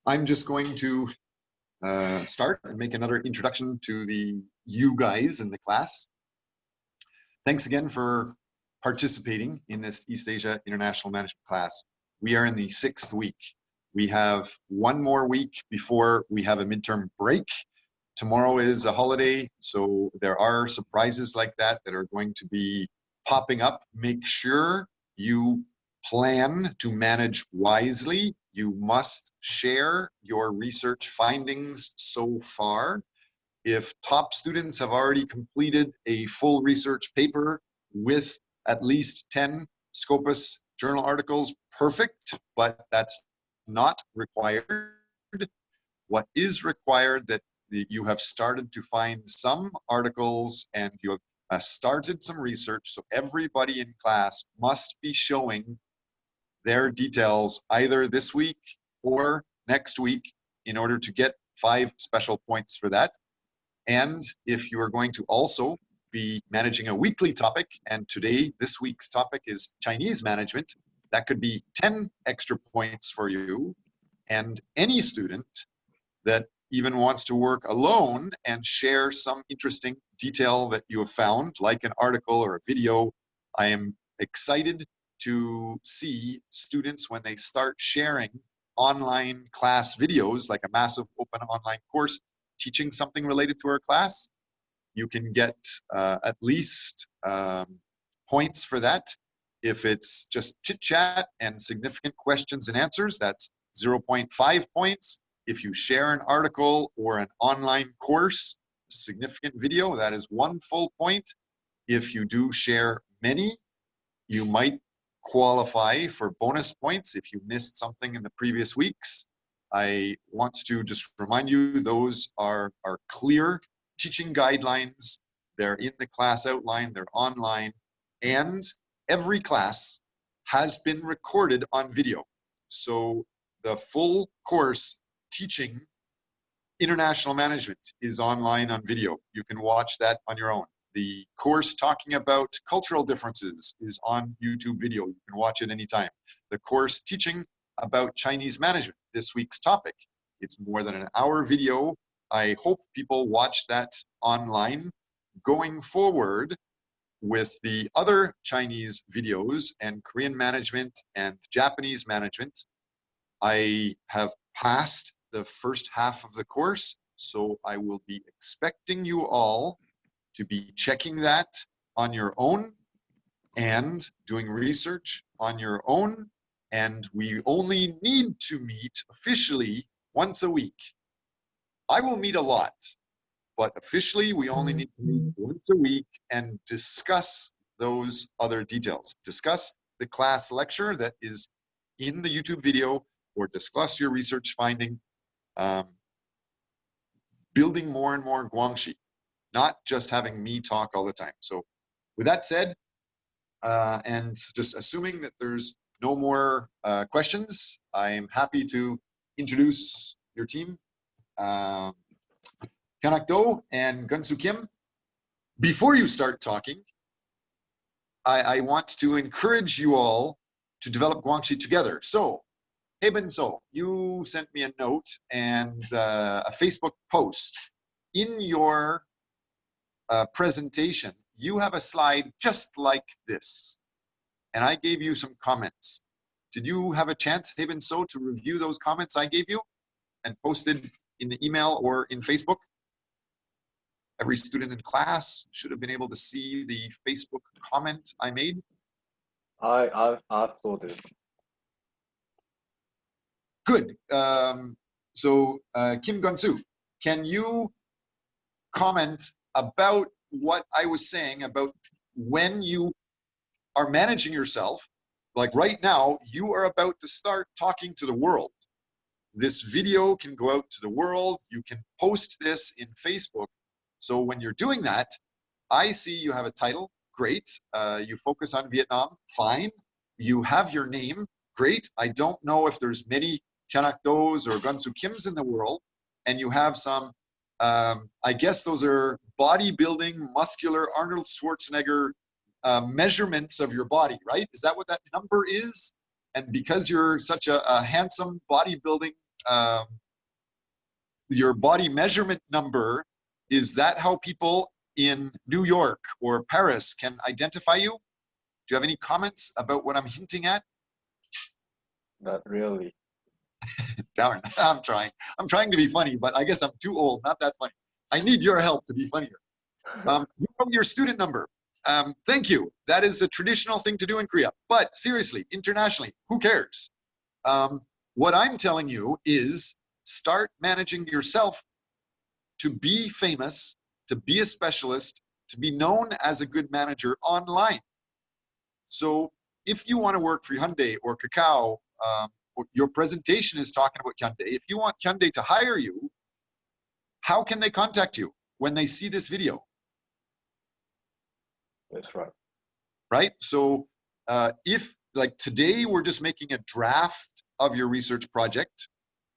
I'm just going to start and make another introduction to you guys in the class. Thanks again for participating in this East Asia International Management class. We are in the 6th week. We have one more week before we have a midterm break. Tomorrow is a holiday, so there are surprises like that that are going to be popping up. Make sure you plan to manage wisely. You must share your research findings so far. If top students have already completed a full research paper with at least 10 Scopus journal articles, perfect, but that's not required. What is required that you have started to find some articles and you have started some research, so everybody in class must be showing their details either this week or next week in order to get 5 special points for that. And if you are going to also be managing a weekly topic, and this week's topic is Chinese management, that could be 10 extra points for you. And any student that even wants to work alone and share some interesting detail that you have found, like an article or a video, I am excited to see students when they start sharing online class videos, like a massive open online course, teaching something related to our class. You can get at least points for that. If it's just chit chat and significant questions and answers, that's 0.5 points. If you share an article or an online course, a significant video, that is 1 full point. If you do share many, you might qualify for bonus points if you missed something in the previous weeks. I want to just remind you, those are clear teaching guidelines. They're in the class outline, they're online, and every class has been recorded on video. So the full course teaching international management is online on video. You can watch that on your own. The course talking about cultural differences is on YouTube video. You can watch it anytime. The course teaching about Chinese management, this week's topic, it's more than an hour video. I hope people watch that online. Going forward with the other Chinese videos and Korean management and Japanese management, I have passed the first half of the course, so I will be expecting you all to be checking that on your own and doing research on your own. And we only need to meet officially once a week. I will meet a lot, but officially we only need to meet once a week and discuss those other details. Discuss the class lecture that is in the YouTube video, or discuss your research finding, building more and more guangxi, not just having me talk all the time. So with that said, and just assuming that there's no more questions, I'm happy to introduce your team, Kanak Do and Gunsu Kim. Before you start talking, I want to encourage you all to develop guangxi together. So, Heben So, you sent me a note and a Facebook post. In your presentation, you have a slide just like this, and I gave you some comments. Did you have a chance, Heben So, to review those comments I gave you and posted in the email or in Facebook? Every student in class should have been able to see the Facebook comment I made. I saw this. Good. So Kim Gunsu, can you comment about what I was saying about when you are managing yourself? Like right now, you are about to start talking to the world. This video can go out to the world. You can post this in Facebook. So when you're doing that, I see you have a title, great. You focus on Vietnam, fine. You have your name, great. I don't know if there's many Kanak Do's or Gunsu Kims in the world, and you have some, I guess those are bodybuilding, muscular Arnold Schwarzenegger measurements of your body, right? Is that what that number is? And because you're such a handsome bodybuilding your body measurement number, is that how people in New York or Paris can identify you? Do you have any comments about what I'm hinting at? Not really. Darn, I'm trying. I'm trying to be funny, but I guess I'm too old, not that funny. I need your help to be funnier. You know your student number. Thank you. That is a traditional thing to do in Korea. But seriously, internationally, who cares? What I'm telling you is start managing yourself to be famous, to be a specialist, to be known as a good manager online. So if you want to work for Hyundai or Kakao, your presentation is talking about Hyundai. If you want Hyundai to hire you, how can they contact you when they see this video? That's right. Right? So if like today, we're just making a draft of your research project.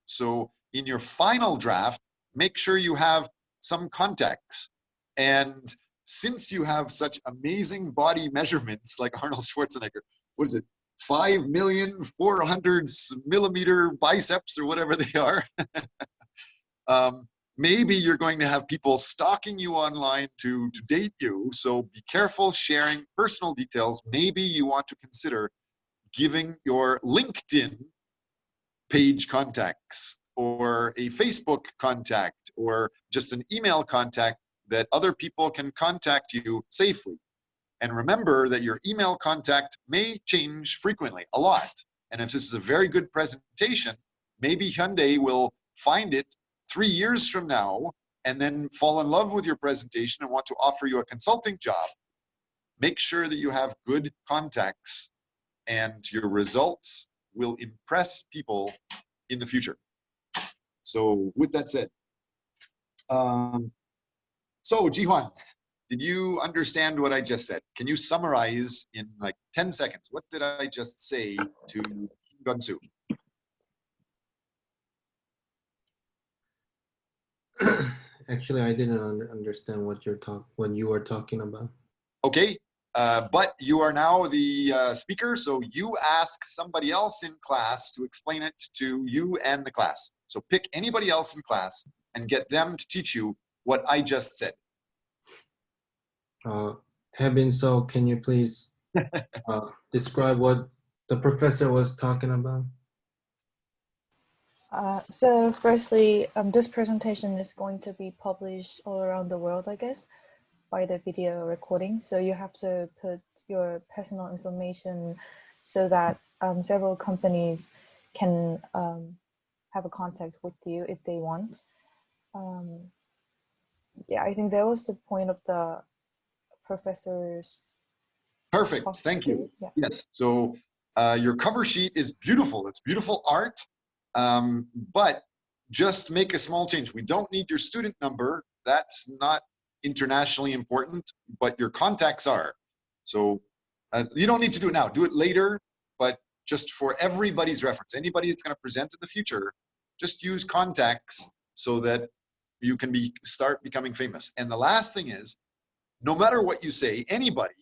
So in your final draft, make sure you have some context. And since you have such amazing body measurements like Arnold Schwarzenegger, what is it? 5,400,000 biceps or whatever they are. Maybe you're going to have people stalking you online to date you. So be careful sharing personal details. Maybe you want to consider giving your LinkedIn page contacts or a Facebook contact or just an email contact that other people can contact you safely. And remember that your email contact may change frequently, a lot. And if this is a very good presentation, maybe Hyundai will find it 3 years from now and then fall in love with your presentation and want to offer you a consulting job. Make sure that you have good contacts and your results will impress people in the future. So with that said, so Jihuan, did you understand what I just said? Can you summarize in like 10 seconds? What did I just say to Kim Gun-soo? Actually, I didn't understand what you were talking about. Okay, but you are now the speaker, so you ask somebody else in class to explain it to you and the class. So pick anybody else in class and get them to teach you what I just said. Hebin, so can you please describe what the professor was talking about? So firstly, this presentation is going to be published all around the world, I guess, by the video recording. So you have to put your personal information so that several companies can have a contact with you if they want. Yeah, I think that was the point of the professor's. Perfect, thank you. Yeah. Yes, so your cover sheet is beautiful. It's beautiful art, but just make a small change. We don't need your student number. That's not internationally important, but your contacts are. So you don't need to do it now. Do it later, but just for everybody's reference, anybody that's going to present in the future, just use contacts so that you can start becoming famous. And the last thing is, no matter what you say, anybody,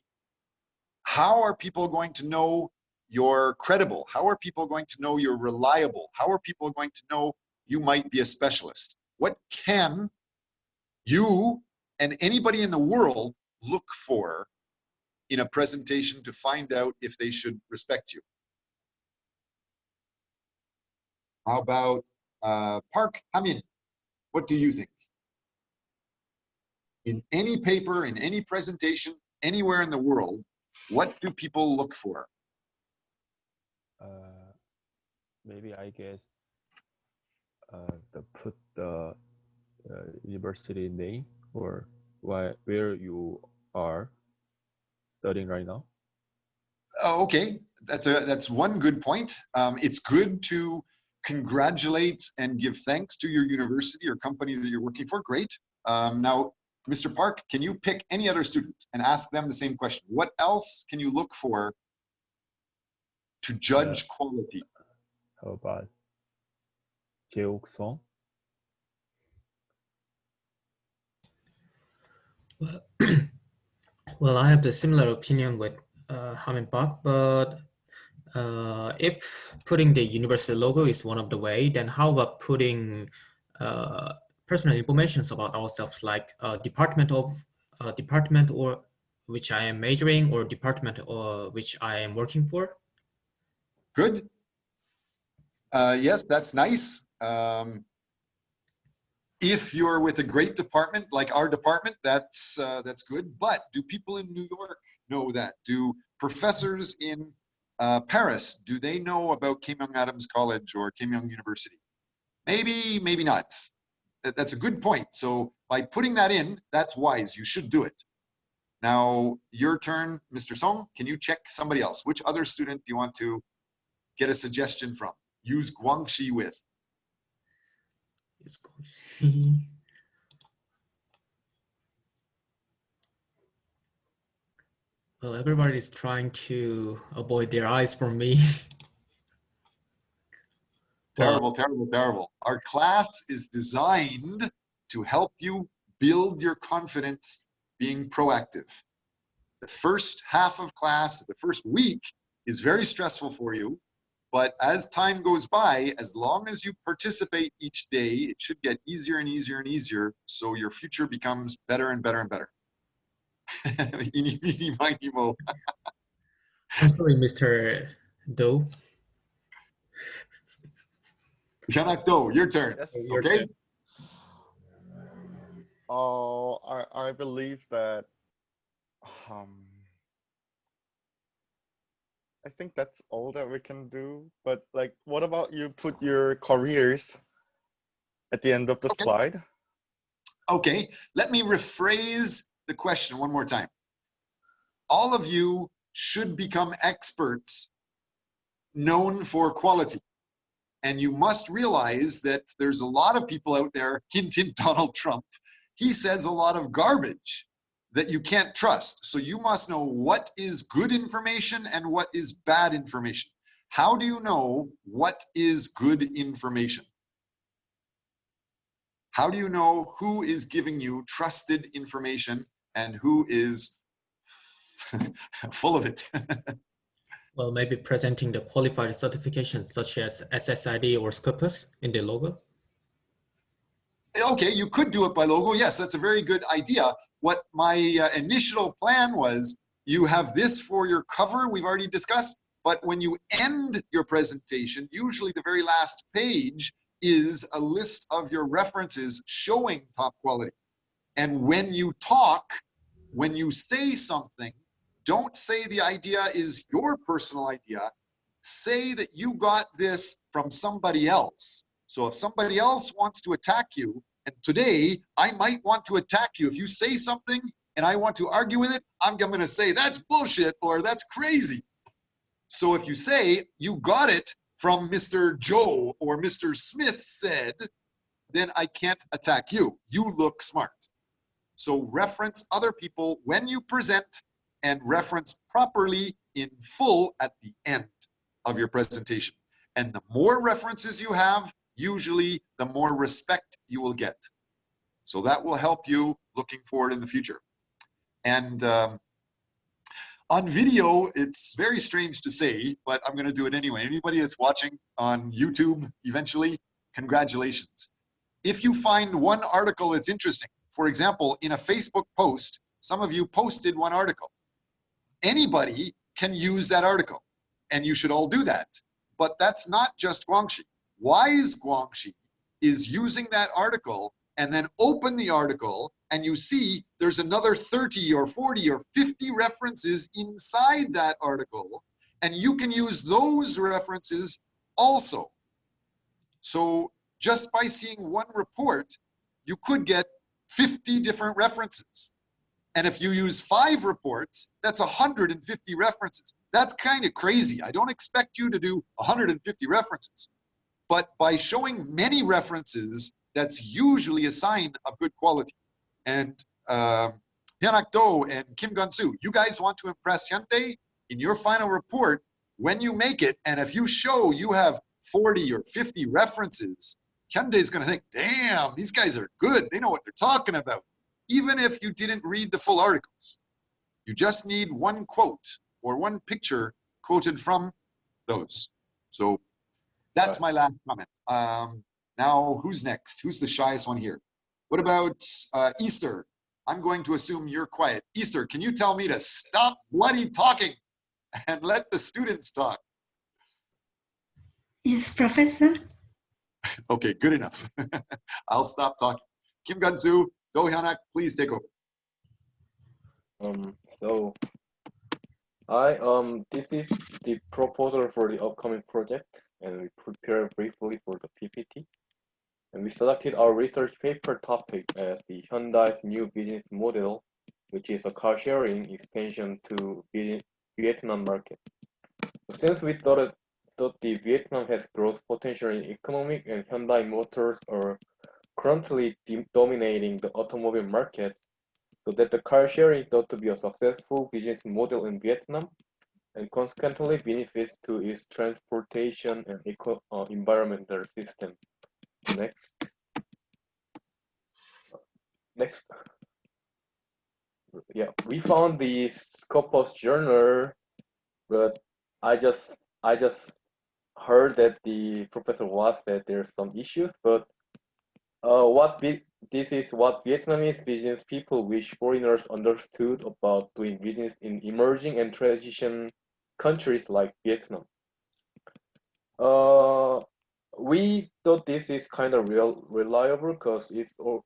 how are people going to know you're credible? How are people going to know you're reliable? How are people going to know you might be a specialist? What can you and anybody in the world look for in a presentation to find out if they should respect you? How about Park Hamin? What do you think? In any paper, in any presentation, anywhere in the world, what do people look for? Maybe I guess put the university name or where you are studying right now. Oh, okay, that's one good point. It's good to congratulate and give thanks to your university or company that you're working for. Great. Now, Mr. Park, can you pick any other student and ask them the same question? What else can you look for to judge quality? How about Jeok-song? Well, I have the similar opinion with Hamin Park, but If putting the university logo is one of the way, then how about putting personal information about ourselves, like department or which I am majoring, or department or which I am working for? Good. Yes, that's nice. If you're with a great department like our department, that's good. But do people in New York know that? Do professors in Paris, do they know about Kim Young-Adams College or Kim Young University? Maybe, maybe not. That's a good point. So by putting that in, that's wise. You should do it. Now, your turn, Mr. Song. Can you check somebody else? Which other student do you want to get a suggestion from? Use Guangxi with. Well, everybody is trying to avoid their eyes from me. Terrible, terrible, terrible. Our class is designed to help you build your confidence being proactive. The first half of class, the first week, is very stressful for you. But as time goes by, as long as you participate each day, it should get easier and easier and easier. So your future becomes better and better and better. I'm sorry, Mr. Doe. Kanakdo, your turn. Yes. Your Okay. turn. Oh, I believe that I think that's all that we can do. But like, what about you put your careers at the end of the Okay. slide? Okay, let me rephrase the question one more time. All of you should become experts known for quality. And you must realize that there's a lot of people out there, hint, hint, Donald Trump. He says a lot of garbage that you can't trust. So you must know what is good information and what is bad information. How do you know what is good information? How do you know who is giving you trusted information and who is full of it? Well, maybe presenting the qualified certifications such as SSID or Scopus in the logo. Okay, you could do it by logo. Yes, that's a very good idea. What my initial plan was, you have this for your cover, we've already discussed, but when you end your presentation, usually the very last page is a list of your references showing top quality. And when you talk, when you say something, don't say the idea is your personal idea. Say that you got this from somebody else. So if somebody else wants to attack you, and today I might want to attack you. If you say something and I want to argue with it, I'm going to say that's bullshit or that's crazy. So if you say you got it from Mr. Joe or Mr. Smith said, then I can't attack you. You look smart. So reference other people when you present and reference properly in full at the end of your presentation. And the more references you have, usually the more respect you will get. So that will help you looking forward in the future. And on video, it's very strange to say, but I'm going to do it anyway. Anybody that's watching on YouTube eventually, congratulations. If you find one article that's interesting, for example, in a Facebook post, some of you posted one article. Anybody can use that article, and you should all do that. But that's not just Guangxi. Wise Guangxi is using that article and then open the article and you see there's another 30 or 40 or 50 references inside that article, and you can use those references also. So just by seeing one report, you could get 50 different references. And if you use 5 reports, that's 150 references. That's kind of crazy. I don't expect you to do 150 references. But by showing many references, that's usually a sign of good quality. And Hyunak Do and Kim Gun-soo, you guys want to impress Hyundai in your final report when you make it. And if you show you have 40 or 50 references, Hyundai is going to think, damn, these guys are good. They know what they're talking about. Even if you didn't read the full articles, you just need one quote or one picture quoted from those. So that's my last comment. Now, who's next? Who's the shyest one here? What about Easter? I'm going to assume you're quiet. Easter, can you tell me to stop bloody talking and let the students talk? Yes, Professor. Okay, good enough. I'll stop talking. Kim Gun-soo, Do Hyunak, please take over. So this is the proposal for the upcoming project, and we prepare briefly for the PPT. And we selected our research paper topic as the Hyundai's new business model, which is a car sharing expansion to Vietnam market. Since we thought the Vietnam has growth potential in economic and Hyundai Motors are currently dominating the automobile markets, so that the car sharing thought to be a successful business model in Vietnam and consequently benefits to its transportation and environmental system. Next. Yeah, we found the Scopus journal, but I just heard that the professor was that there's some issues, but this is what Vietnamese business people wish foreigners understood about doing business in emerging and transition countries like Vietnam. We thought this is kind of reliable because it's also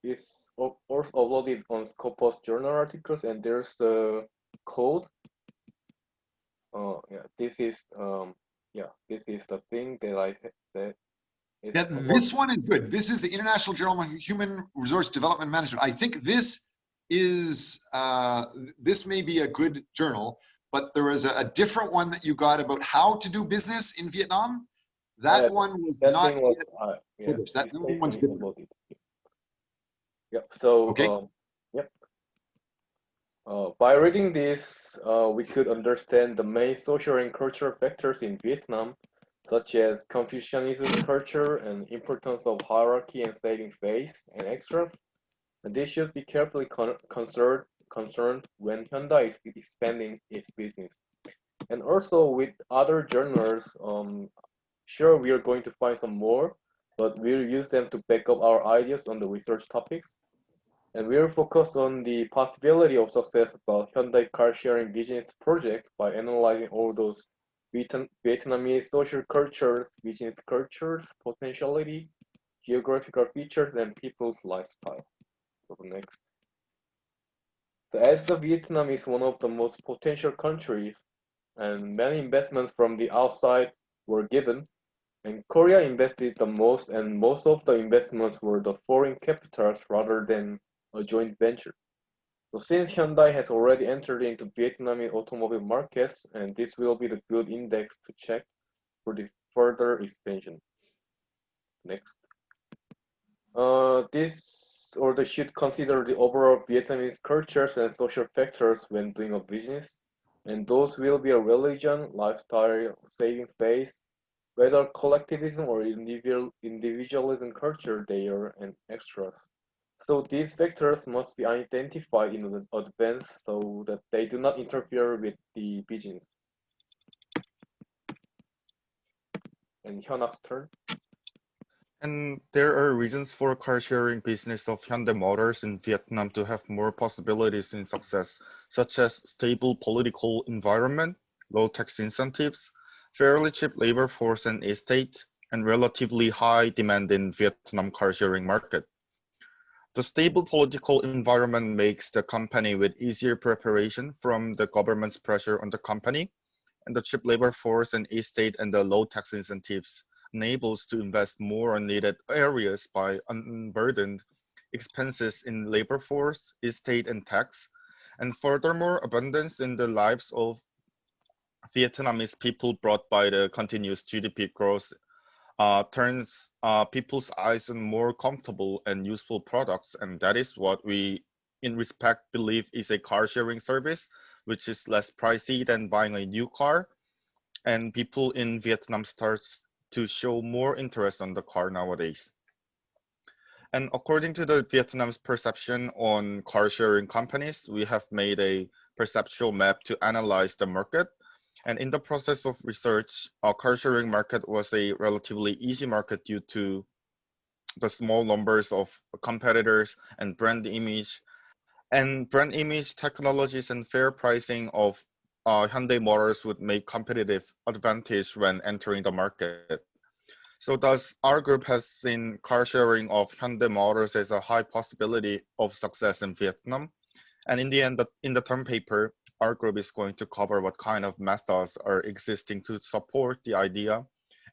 uploaded on Scopus journal articles, and there's the code. Yeah, this is the thing that This one is good. This is the International Journal of Human Resource Development Management. I think this is this may be a good journal, but there is a different one that you got about how to do business in Vietnam. That one was not published. That one's different. Yep. So okay. Yep. By reading this, we could understand the main social and cultural factors in Vietnam, such as Confucianism culture and importance of hierarchy and saving face and extras. And they should be carefully concerned when Hyundai is expanding its business. And also with other journals, sure we are going to find some more, but we'll use them to back up our ideas on the research topics. And we'll focus on the possibility of success about Hyundai car sharing business projects by analyzing all those Vietnamese social cultures, business cultures, potentiality, geographical features, and people's lifestyle. So next. So as the Vietnam is one of the most potential countries, and many investments from the outside were given, and Korea invested the most, and most of the investments were the foreign capitals rather than a joint venture. So since Hyundai has already entered into Vietnamese automobile markets, and this will be the good index to check for the further expansion. Next. This order should consider the overall Vietnamese cultures and social factors when doing a business, and those will be a religion, lifestyle, saving face, whether collectivism or individualism culture there, and extras. So these factors must be identified in advance so that they do not interfere with the business. And Hyunak's turn. And there are reasons for car sharing business of Hyundai Motors in Vietnam to have more possibilities in success, such as stable political environment, low tax incentives, fairly cheap labor force and estate, and relatively high demand in Vietnam car sharing market. The stable political environment makes the company with easier preparation from the government's pressure on the company, and the cheap labor force and estate and the low tax incentives enables to invest more on needed areas by unburdened expenses in labor force, estate, and tax. And furthermore, abundance in the lives of Vietnamese people brought by the continuous GDP growth turns people's eyes on more comfortable and useful products. And that is what we, in respect, believe is a car sharing service, which is less pricey than buying a new car. And people in Vietnam starts to show more interest on the car nowadays. And according to the Vietnam's perception on car sharing companies, we have made a perceptual map to analyze the market. And in the process of research, car sharing market was a relatively easy market due to the small numbers of competitors and brand image. And brand image technologies and fair pricing of Hyundai Motors would make competitive advantage when entering the market. So thus, our group has seen car sharing of Hyundai Motors as a high possibility of success in Vietnam. And in the end, in the term paper, our group is going to cover what kind of methods are existing to support the idea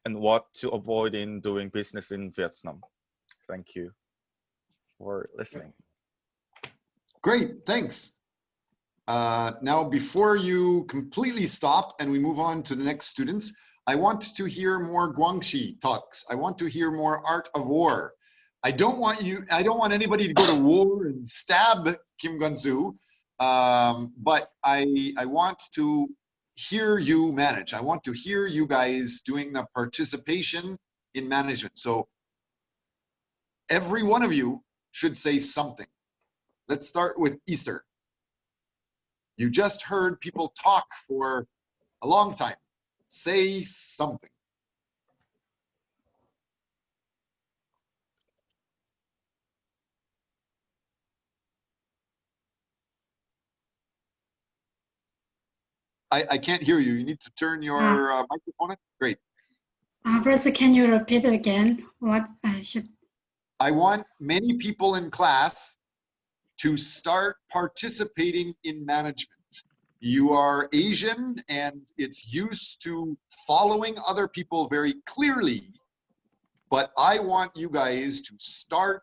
and what to avoid in doing business in Vietnam. Thank you for listening. Great, thanks. Now, before you completely stop and we move on to the next students, I want to hear more Guangxi talks. I want to hear more art of war. I don't want anybody to go to war and stab Kim Gun-soo, but I want to hear you manage. I want to hear you guys doing the participation in management. So every one of you should say something. Let's start with Easter. You just heard people talk for a long time. Say something. I can't hear you. You need to turn your microphone on. Great. First, can you repeat again what I should? I want many people in class to start participating in management. You are Asian and it's used to following other people very clearly, but I want you guys to start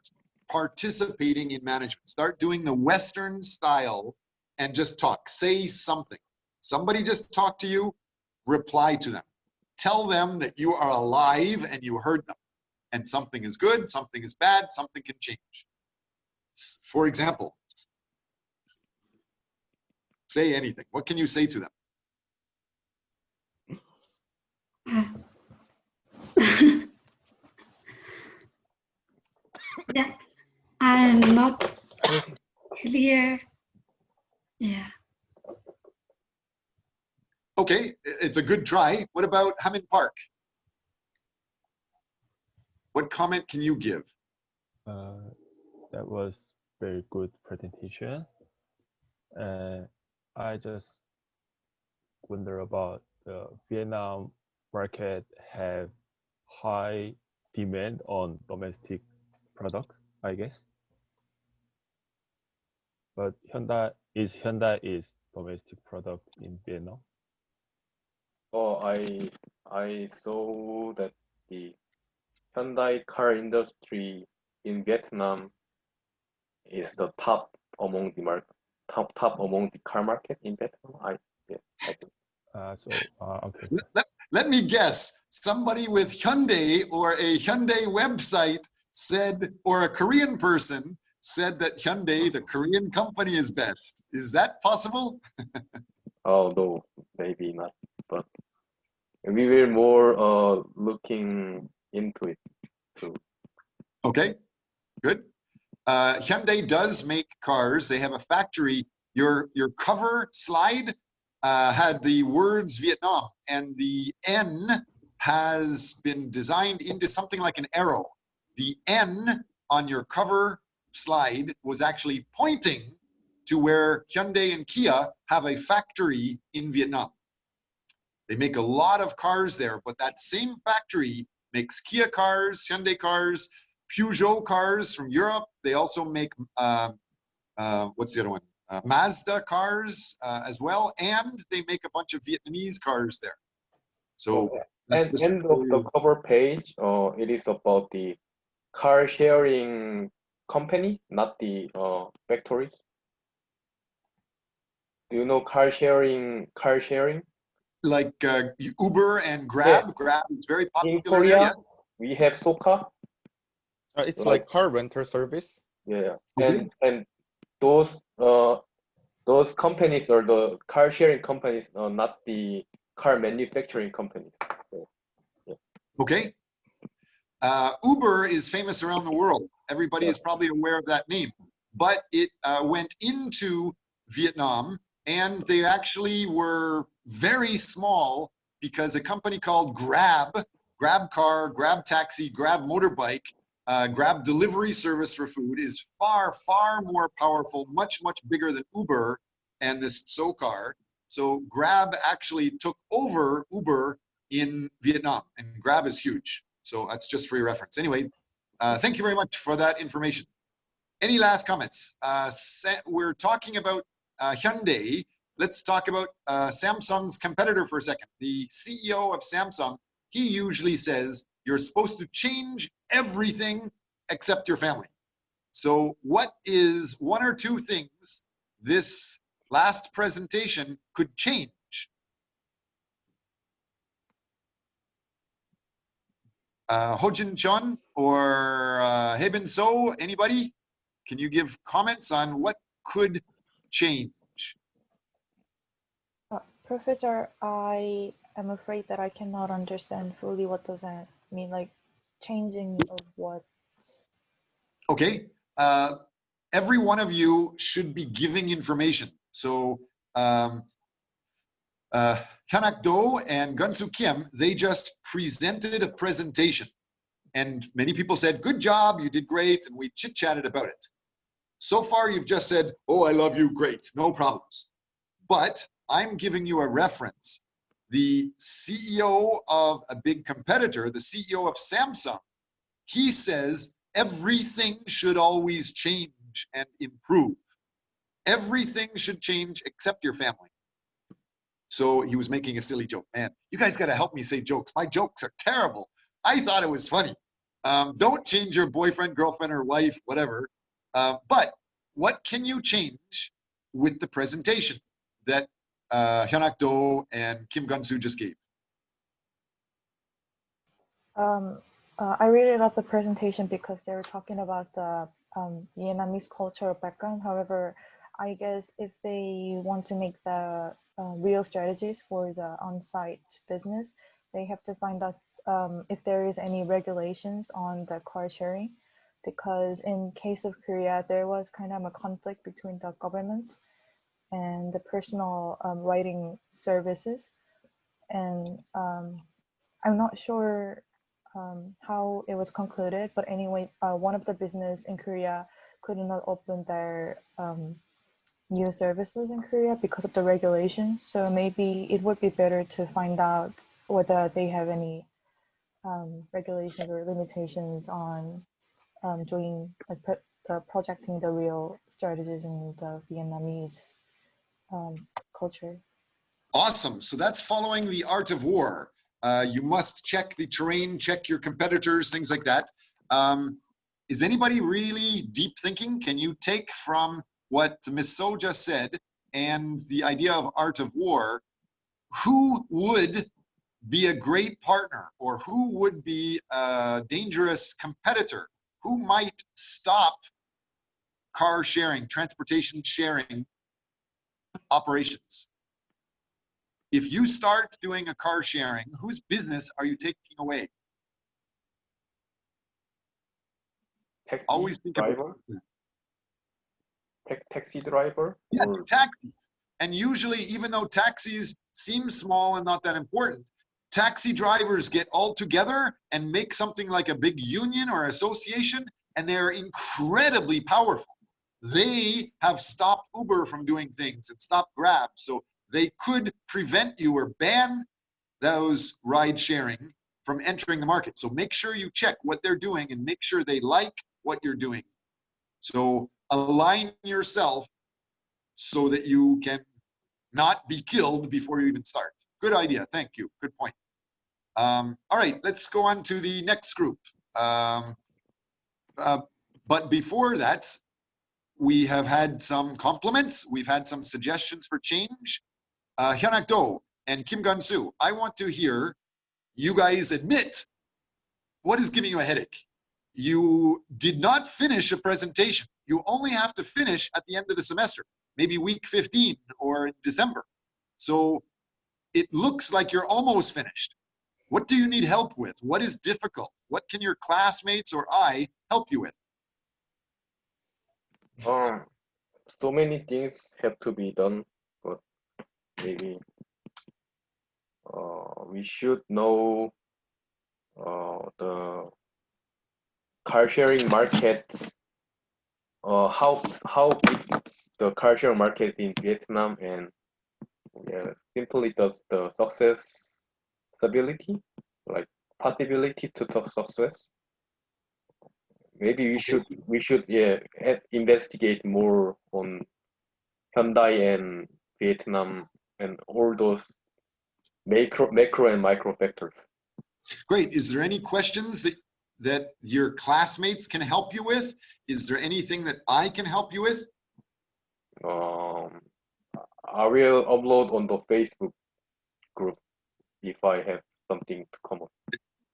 participating in management. Start doing the Western style and just talk. Say something. Somebody just talk to you, reply to them. Tell them that you are alive and you heard them. And something is good, something is bad, something can change. For example, say anything. What can you say to them? Yeah, I'm not clear. Yeah. Okay, it's a good try. What about Hamin Park? What comment can you give? That was very good presentation. I just wonder about the Vietnam market have high demand on domestic products, I guess. But Hyundai is domestic product in Vietnam. Oh, I saw that the Hyundai car industry in Vietnam is the top among the top among the car market in Vietnam. I think. Okay. Let me guess. Somebody with Hyundai or a Hyundai website said, or a Korean person said that Hyundai, the Korean company, is best. Is that possible? Oh no, maybe not. But we will more looking into it too. Okay, good. Hyundai does make cars. They have a factory. Your cover slide had the words Vietnam, and the N has been designed into something like an arrow. The N on your cover slide was actually pointing to where Hyundai and Kia have a factory in Vietnam. They make a lot of cars there, but that same factory makes Kia cars, Hyundai cars, Peugeot cars from Europe. They also make, what's the other one? Mazda cars as well, and they make a bunch of Vietnamese cars there. So, and end of the cover page, it is about the car sharing company, not the factories. Do you know car sharing? Like Uber and Grab. Yeah. Grab is very popular In Korea, there, yeah. we have Soka. It's like car rental service. Yeah, Okay. and those companies are the car sharing companies, not the car manufacturing companies. So, yeah. Okay. Uber is famous around the world. Everybody is probably aware of that name, but it went into Vietnam, and they actually were very small because a company called Grab car, Grab taxi, Grab motorbike, Grab delivery service for food is far, far more powerful, much, much bigger than Uber and this SoCar. So Grab actually took over Uber in Vietnam, and Grab is huge. So that's just for your reference. Anyway, thank you very much for that information. Any last comments? We're talking about Hyundai. Let's talk about Samsung's competitor for a second. The CEO of Samsung, he usually says you're supposed to change everything except your family. So what is one or two things this last presentation could change? Hojin Chon or Heben So, anybody? Can you give comments on what could change? Professor, I am afraid that I cannot understand fully what does that mean, like changing of what? Okay, every one of you should be giving information. So Hyunak Do and Gunsu Kim, they just presented a presentation. And many people said, good job, you did great, and we chit-chatted about it. So far, you've just said, oh, I love you, great, no problems. But I'm giving you a reference. The CEO of a big competitor, the CEO of Samsung, he says everything should always change and improve. Everything should change except your family. So he was making a silly joke. Man, you guys got to help me say jokes. My jokes are terrible. I thought it was funny. Don't change your boyfriend, girlfriend, or wife, whatever. But what can you change with the presentation that Hyunak Do and Kim Gun-soo just gave? I really love the presentation because they were talking about the Vietnamese cultural background. However, I guess if they want to make the real strategies for the on-site business, they have to find out if there is any regulations on the car sharing, because in case of Korea, there was kind of a conflict between the government and the personal riding services. And I'm not sure how it was concluded, but anyway, one of the business in Korea could not open their new services in Korea because of the regulation. So maybe it would be better to find out whether they have any regulations or limitations on doing projecting the real strategies in the Vietnamese culture. Awesome. So that's following the art of war. You must check the terrain, check your competitors, things like that. Is anybody really deep thinking? Can you take from what Ms. So just said and the idea of art of war, who would be a great partner or who would be a dangerous competitor? Who might stop car sharing, transportation sharing operations? If you start doing a car sharing, whose business are you taking away? Taxi Always think driver? Taxi driver? Yes, Or... taxi. And usually, even though taxis seem small and not that important, taxi drivers get all together and make something like a big union or association, and they're incredibly powerful. They have stopped Uber from doing things and stopped Grab. So they could prevent you or ban those ride sharing from entering the market. So make sure you check what they're doing and make sure they like what you're doing. So align yourself so that you can not be killed before you even start. Good idea. Thank you. Good point. All right, let's go on to the next group. But before that, we have had some compliments. We've had some suggestions for change. Hyunak Do and Kim Gun-soo, I want to hear you guys admit what is giving you a headache. You did not finish a presentation. You only have to finish at the end of the semester, maybe week 15 or in December. So it looks like you're almost finished. What do you need help with? What is difficult? What can your classmates or I help you with? So many things have to be done, but maybe we should know the car sharing market, how big the car sharing market in Vietnam, and simply the successability, like possibility to success. Maybe we should investigate more on Hyundai and Vietnam and all those macro and micro factors. Great. Is there any questions that your classmates can help you with? Is there anything that I can help you with? I will upload on the Facebook group if I have something to come up.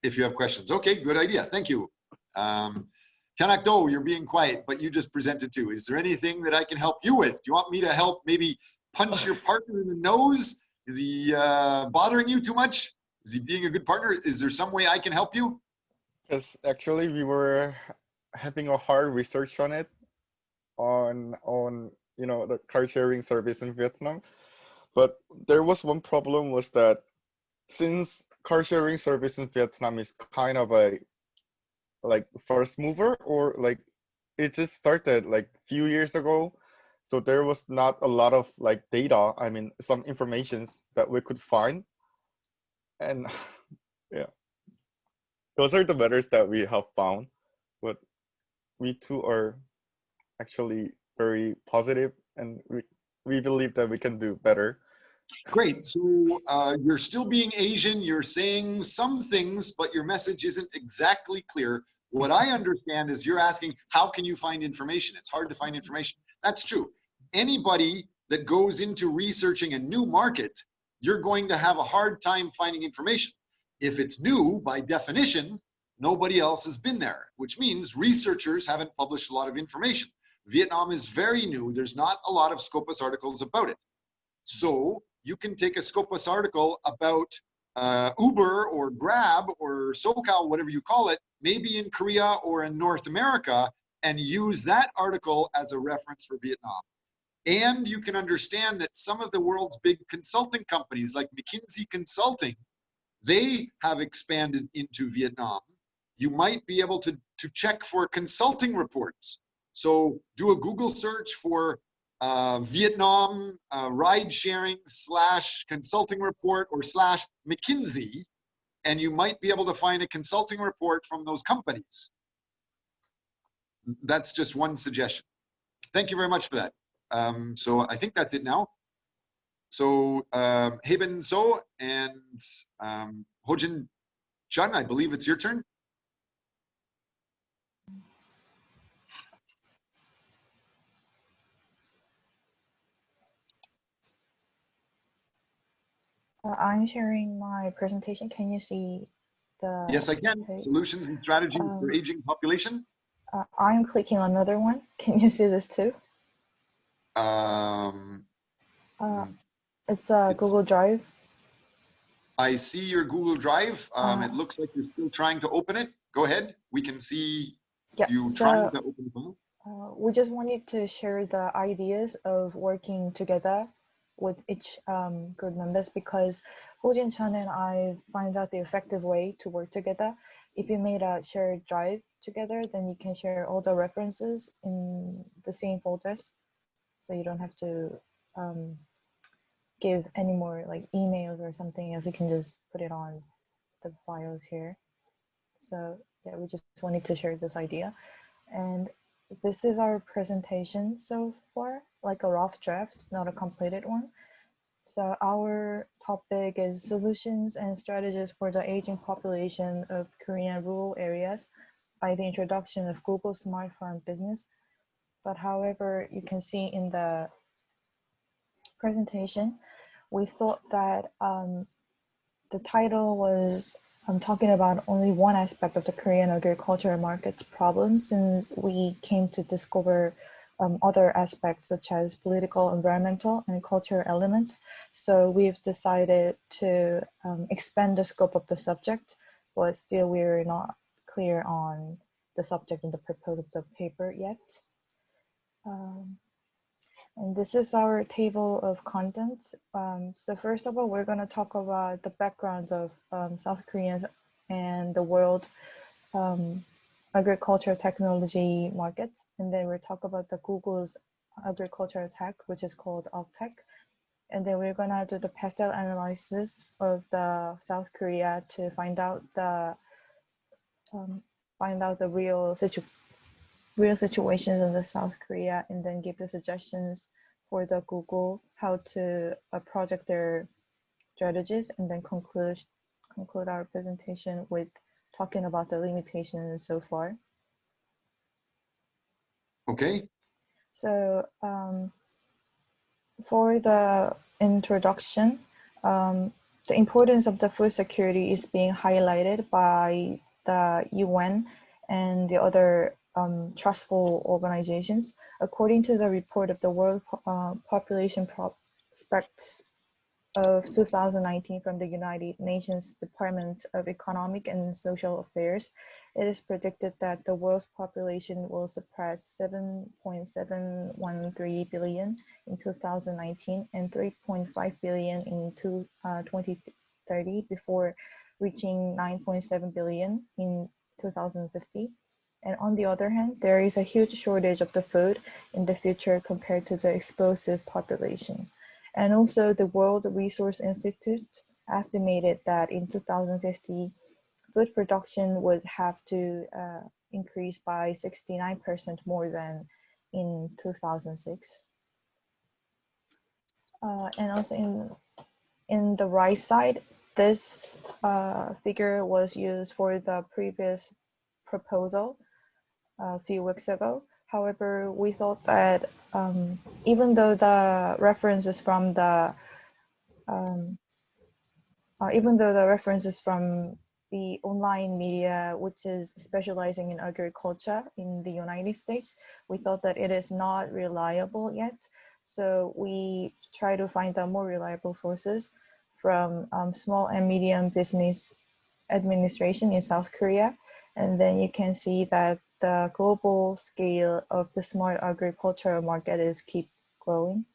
If you have questions. Okay, good idea. Thank you. Kanak-do, you're being quiet, but you just presented too. Is there anything that I can help you with? Do you want me to help maybe punch your partner in the nose? Is he bothering you too much? Is he being a good partner? Is there some way I can help you? Yes, actually, we were having a hard research on it, on the car sharing service in Vietnam. But there was one problem, was that since car sharing service in Vietnam is kind of a like first mover, or like it just started like few years ago, so there was not a lot of like data, I mean some informations that we could find. And yeah, those are the matters that we have found, but we too are actually very positive, and we believe that we can do better. Great. So you're still being Asian. You're saying some things, but your message isn't exactly clear. What I understand is you're asking, how can you find information? It's hard to find information. That's true. Anybody that goes into researching a new market, you're going to have a hard time finding information. If it's new, by definition, nobody else has been there, which means researchers haven't published a lot of information. Vietnam is very new. There's not a lot of Scopus articles about it. So you can take a Scopus article about Uber or Grab or SoCal, whatever you call it, maybe in Korea or in North America, and use that article as a reference for Vietnam. And you can understand that some of the world's big consulting companies like McKinsey Consulting, they have expanded into Vietnam. You might be able to check for consulting reports. So do a Google search for Vietnam ride sharing / consulting report or / McKinsey, and you might be able to find a consulting report from those companies. That's just one suggestion. Thank you very much for that. So I think that's it now. So Haben So and Hojin Chun, I believe it's your turn. I'm sharing my presentation. Can you see the Yes, I can. page? Solutions and strategies for aging population. I'm clicking on another one. Can you see this too? It's Google Drive. I see your Google Drive. It looks like you're still trying to open it. Go ahead. We can see you trying to open the file. We just wanted to share the ideas of working together with each group members, because Hojin Chan and I find out the effective way to work together. If you made a shared drive together, then you can share all the references in the same folders. So you don't have to give any more like emails or something else. You can just put it on the files here. So yeah, we just wanted to share this idea. And this is our presentation so far, like a rough draft, not a completed one. So our topic is solutions and strategies for the aging population of Korean rural areas by the introduction of Google Smart Farm Business. But however, you can see in the presentation, we thought that the title was talking about only one aspect of the Korean agricultural market's problems, since we came to discover other aspects such as political, environmental, and cultural elements. So we've decided to expand the scope of the subject, but still we're not clear on the subject and the purpose of the paper yet. And this is our table of contents. So first of all, we're going to talk about the background of South Koreans and the world agriculture technology markets. And then we'll talk about the Google's agriculture tech, which is called Tech. And then we're going to do the pastel analysis of the South Korea to find out the real situations in the South Korea, and then give the suggestions for the Google how to project their strategies, and then conclude our presentation with talking about the limitations so far. Okay. So for the introduction, the importance of the food security is being highlighted by the UN and the other trustful organizations. According to the report of the World Population Prospects of 2019 from the United Nations Department of Economic and Social Affairs, it is predicted that the world's population will surpass 7.713 billion in 2019 and 3.5 billion in 2030 before reaching 9.7 billion in 2050. And on the other hand, there is a huge shortage of the food in the future compared to the explosive population. And also the World Resource Institute estimated that in 2050, food production would have to increase by 69% more than in 2006. And also in the right side, this figure was used for the previous proposal a few weeks ago. However, we thought that even though the references from the online media, which is specializing in agriculture in the United States, we thought that it is not reliable yet. So we try to find the more reliable sources from small and medium business administration in South Korea. And then you can see that the global scale of the smart agriculture market is keep growing.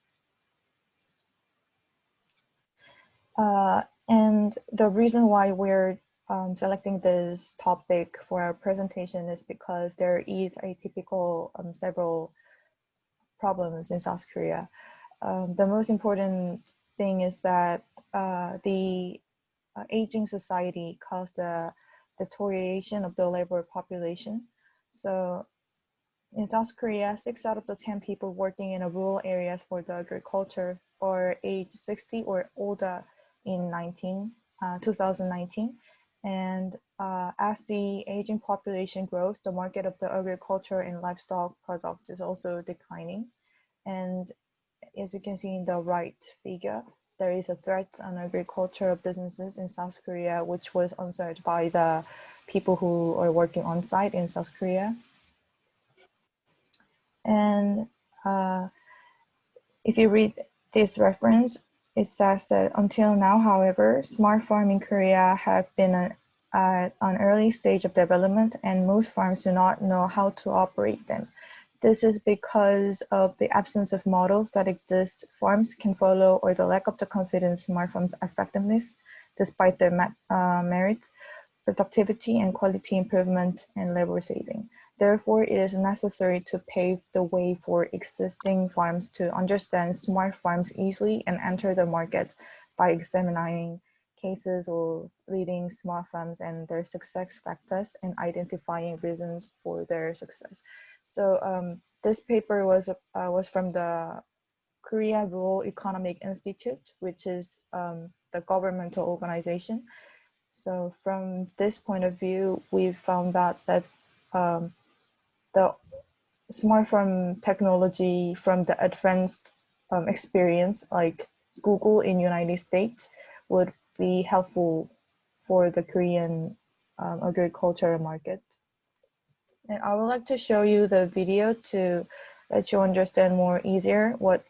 And the reason why we're selecting this topic for our presentation is because there is a typical several problems in South Korea. The most important thing is that the aging society caused the deterioration of the labor population. So in South Korea, 6 out of the 10 people working in rural areas for the agriculture are age 60 or older in 2019. And as the aging population grows, the market of the agriculture and livestock products is also declining. And as you can see in the right figure, there is a threat on agricultural businesses in South Korea, which was answered by the people who are working on site in South Korea. And if you read this reference, it says that until now, however, smart farms in Korea have been at an early stage of development, and most farms do not know how to operate them. This is because of the absence of models that exist. Farms can follow, or the lack of the confidence in smart farms' effectiveness, despite their merits, productivity and quality improvement, and labor saving. Therefore, it is necessary to pave the way for existing farms to understand smart farms easily and enter the market by examining cases or leading smart farms and their success factors and identifying reasons for their success. So this paper was from the Korea Rural Economic Institute, which is the governmental organization. So from this point of view, we found out that the smart farm technology from the advanced experience like Google in United States would be helpful for the Korean agriculture market. And I would like to show you the video to let you understand more easier what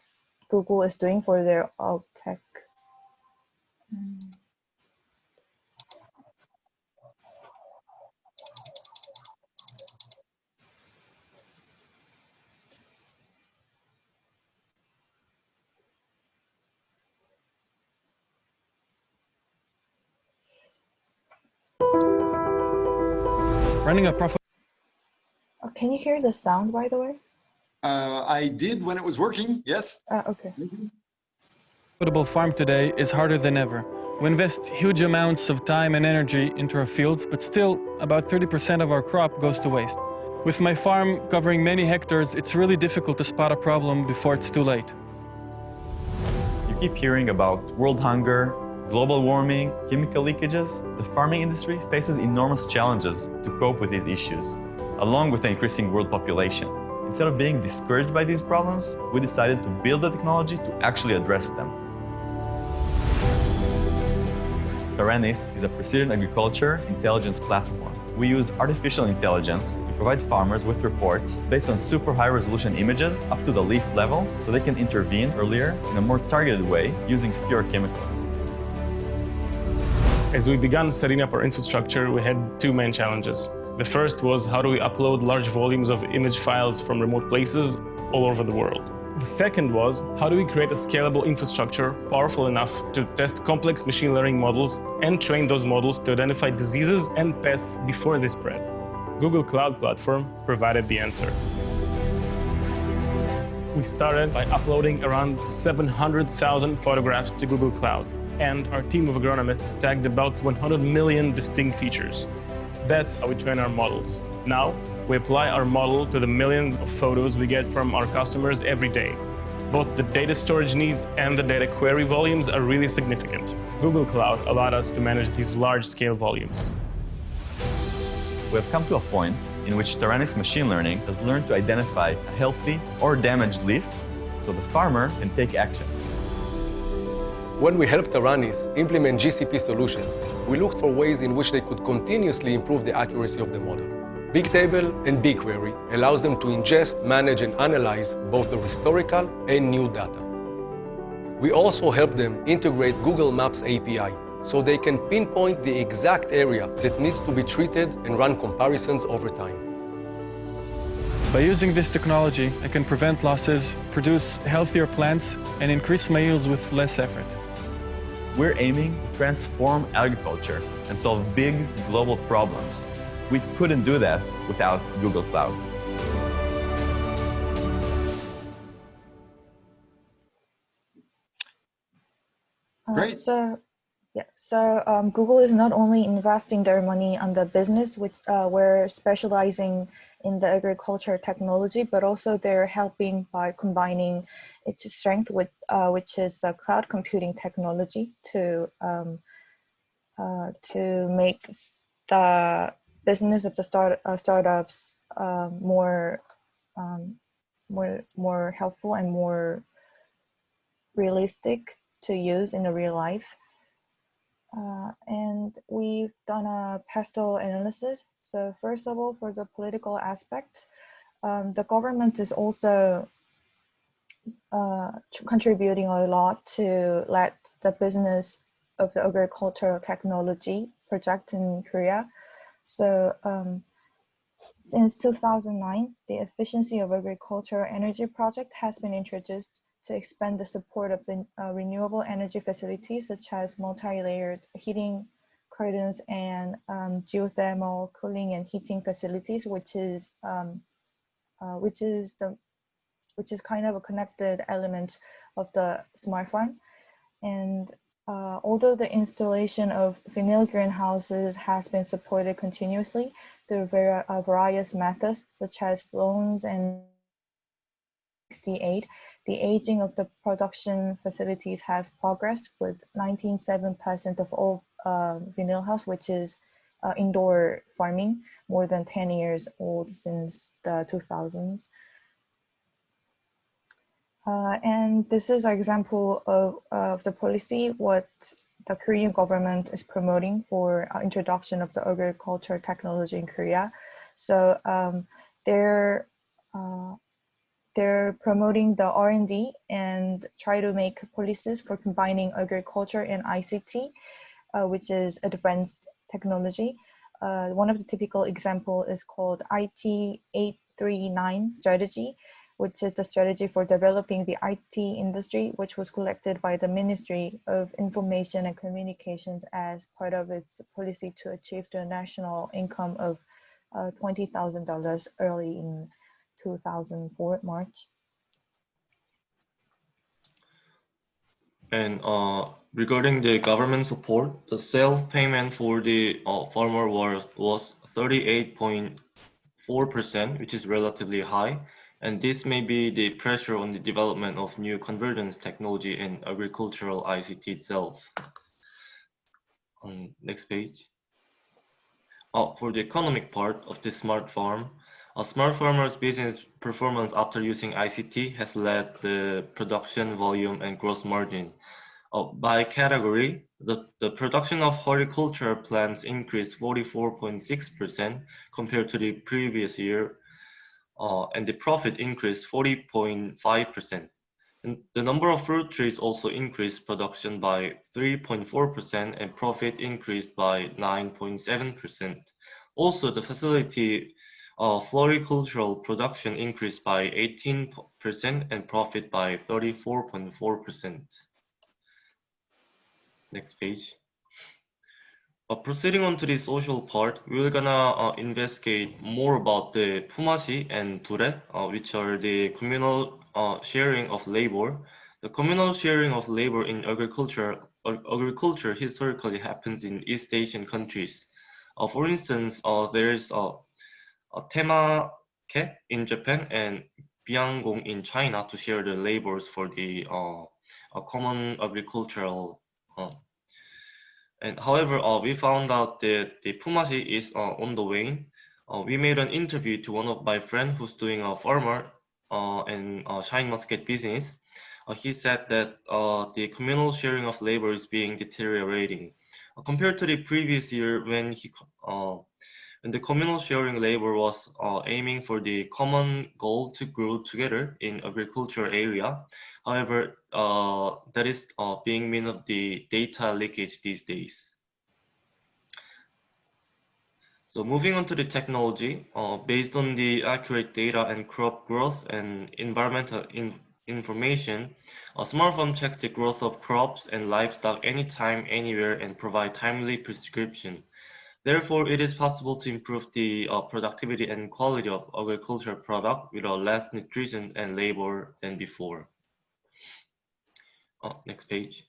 Google is doing for their tech. Running a profitable Oh, can you hear the sound, by the way? I did when it was working, yes. Okay. farm today is harder than ever. We invest huge amounts of time and energy into our fields, but still, about 30% of our crop goes to waste. With my farm covering many hectares, it's really difficult to spot a problem before it's too late. You keep hearing about world hunger, global warming, chemical leakages. The farming industry faces enormous challenges to cope with these issues, along with the increasing world population. Instead of being discouraged by these problems, we decided to build the technology to actually address them. Taranis is a precision agriculture intelligence platform. We use artificial intelligence to provide farmers with reports based on super high resolution images up to the leaf level so they can intervene earlier in a more targeted way using fewer chemicals. As we began setting up our infrastructure, we had two main challenges. The first was how do we upload large volumes of image files from remote places all over the world. The second was how do we create a scalable infrastructure powerful enough to test complex machine learning models and train those models to identify diseases and pests before they spread. Google Cloud Platform provided the answer. We started by uploading around 700,000 photographs to Google Cloud, and our team of agronomists tagged about 100 million distinct features. That's how we train our models. Now, we apply our model to the millions of photos we get from our customers every day. Both the data storage needs and the data query volumes are really significant. Google Cloud allowed us to manage these large-scale volumes. We have come to a point in which Taranis machine learning has learned to identify a healthy or damaged leaf so the farmer can take action. When we helped Taranis implement GCP solutions, we looked for ways in which they could continuously improve the accuracy of the model. Bigtable and BigQuery allows them to ingest, manage, and analyze both the historical and new data. We also help them integrate Google Maps API so they can pinpoint the exact area that needs to be treated and run comparisons over time. By using this technology, I can prevent losses, produce healthier plants, and increase my yields with less effort. We're aiming to transform agriculture and solve big global problems. We couldn't do that without Google Cloud. Great. So Google is not only investing their money on the business, which we're specializing in the agriculture technology, but also they're helping by combining its strength with which is the cloud computing technology to make the business of the startups more helpful and more realistic to use in the real life. And we've done a pastel analysis. So first of all, for the political aspect, the government is also contributing a lot to let the business of the agricultural technology project in Korea. So since 2009, the efficiency of agricultural energy project has been introduced to expand the support of the renewable energy facilities such as multi-layered heating curtains and geothermal cooling and heating facilities, which is kind of a connected element of the smart farm. And although the installation of vinyl greenhouses has been supported continuously through various methods such as loans and 68, the aging of the production facilities has progressed with 97% of all vinyl house, which is indoor farming, more than 10 years old since the 2000s. And this is an example of the policy, what the Korean government is promoting for introduction of the agriculture technology in Korea. So they're promoting the R&D and try to make policies for combining agriculture and ICT, which is advanced technology. One of the typical example is called IT 839 strategy, which is the strategy for developing the IT industry, which was collected by the Ministry of Information and Communications as part of its policy to achieve the national income of $20,000 early in 2004 March. And regarding the government support, the self-payment for the farmer was 38.4%, which is relatively high. And this may be the pressure on the development of new convergence technology and agricultural ICT itself. Next page. For the economic part of the smart farm, a smart farmer's business performance after using ICT has led the production volume and gross margin. By category, the production of horticultural plants increased 44.6% compared to the previous year, and the profit increased 40.5%. And the number of fruit trees also increased production by 3.4% and profit increased by 9.7%. Also, the facility floricultural production increased by 18% and profit by 34.4%. Next page. Proceeding on to the social part, we're gonna investigate more about the Pumashi and Dure, which are the communal sharing of labor. The communal sharing of labor in agriculture historically happens in East Asian countries. For instance, there is Temake in Japan and Biangong in China to share the labors for the common agricultural. And however, we found out that the Pumashi is on the wane. We made an interview to one of my friends who's doing a farmer and shine musket business. He said that the communal sharing of labor is being deteriorating. Compared to the previous year when the communal sharing labor was aiming for the common goal to grow together in agricultural area. However, that is being mean of the data leakage these days. So moving on to the technology, based on the accurate data and crop growth and environmental information, a smart farm checks the growth of crops and livestock anytime, anywhere, and provide timely prescription. Therefore, it is possible to improve the productivity and quality of agricultural product with less nutrition and labor than before. Next page.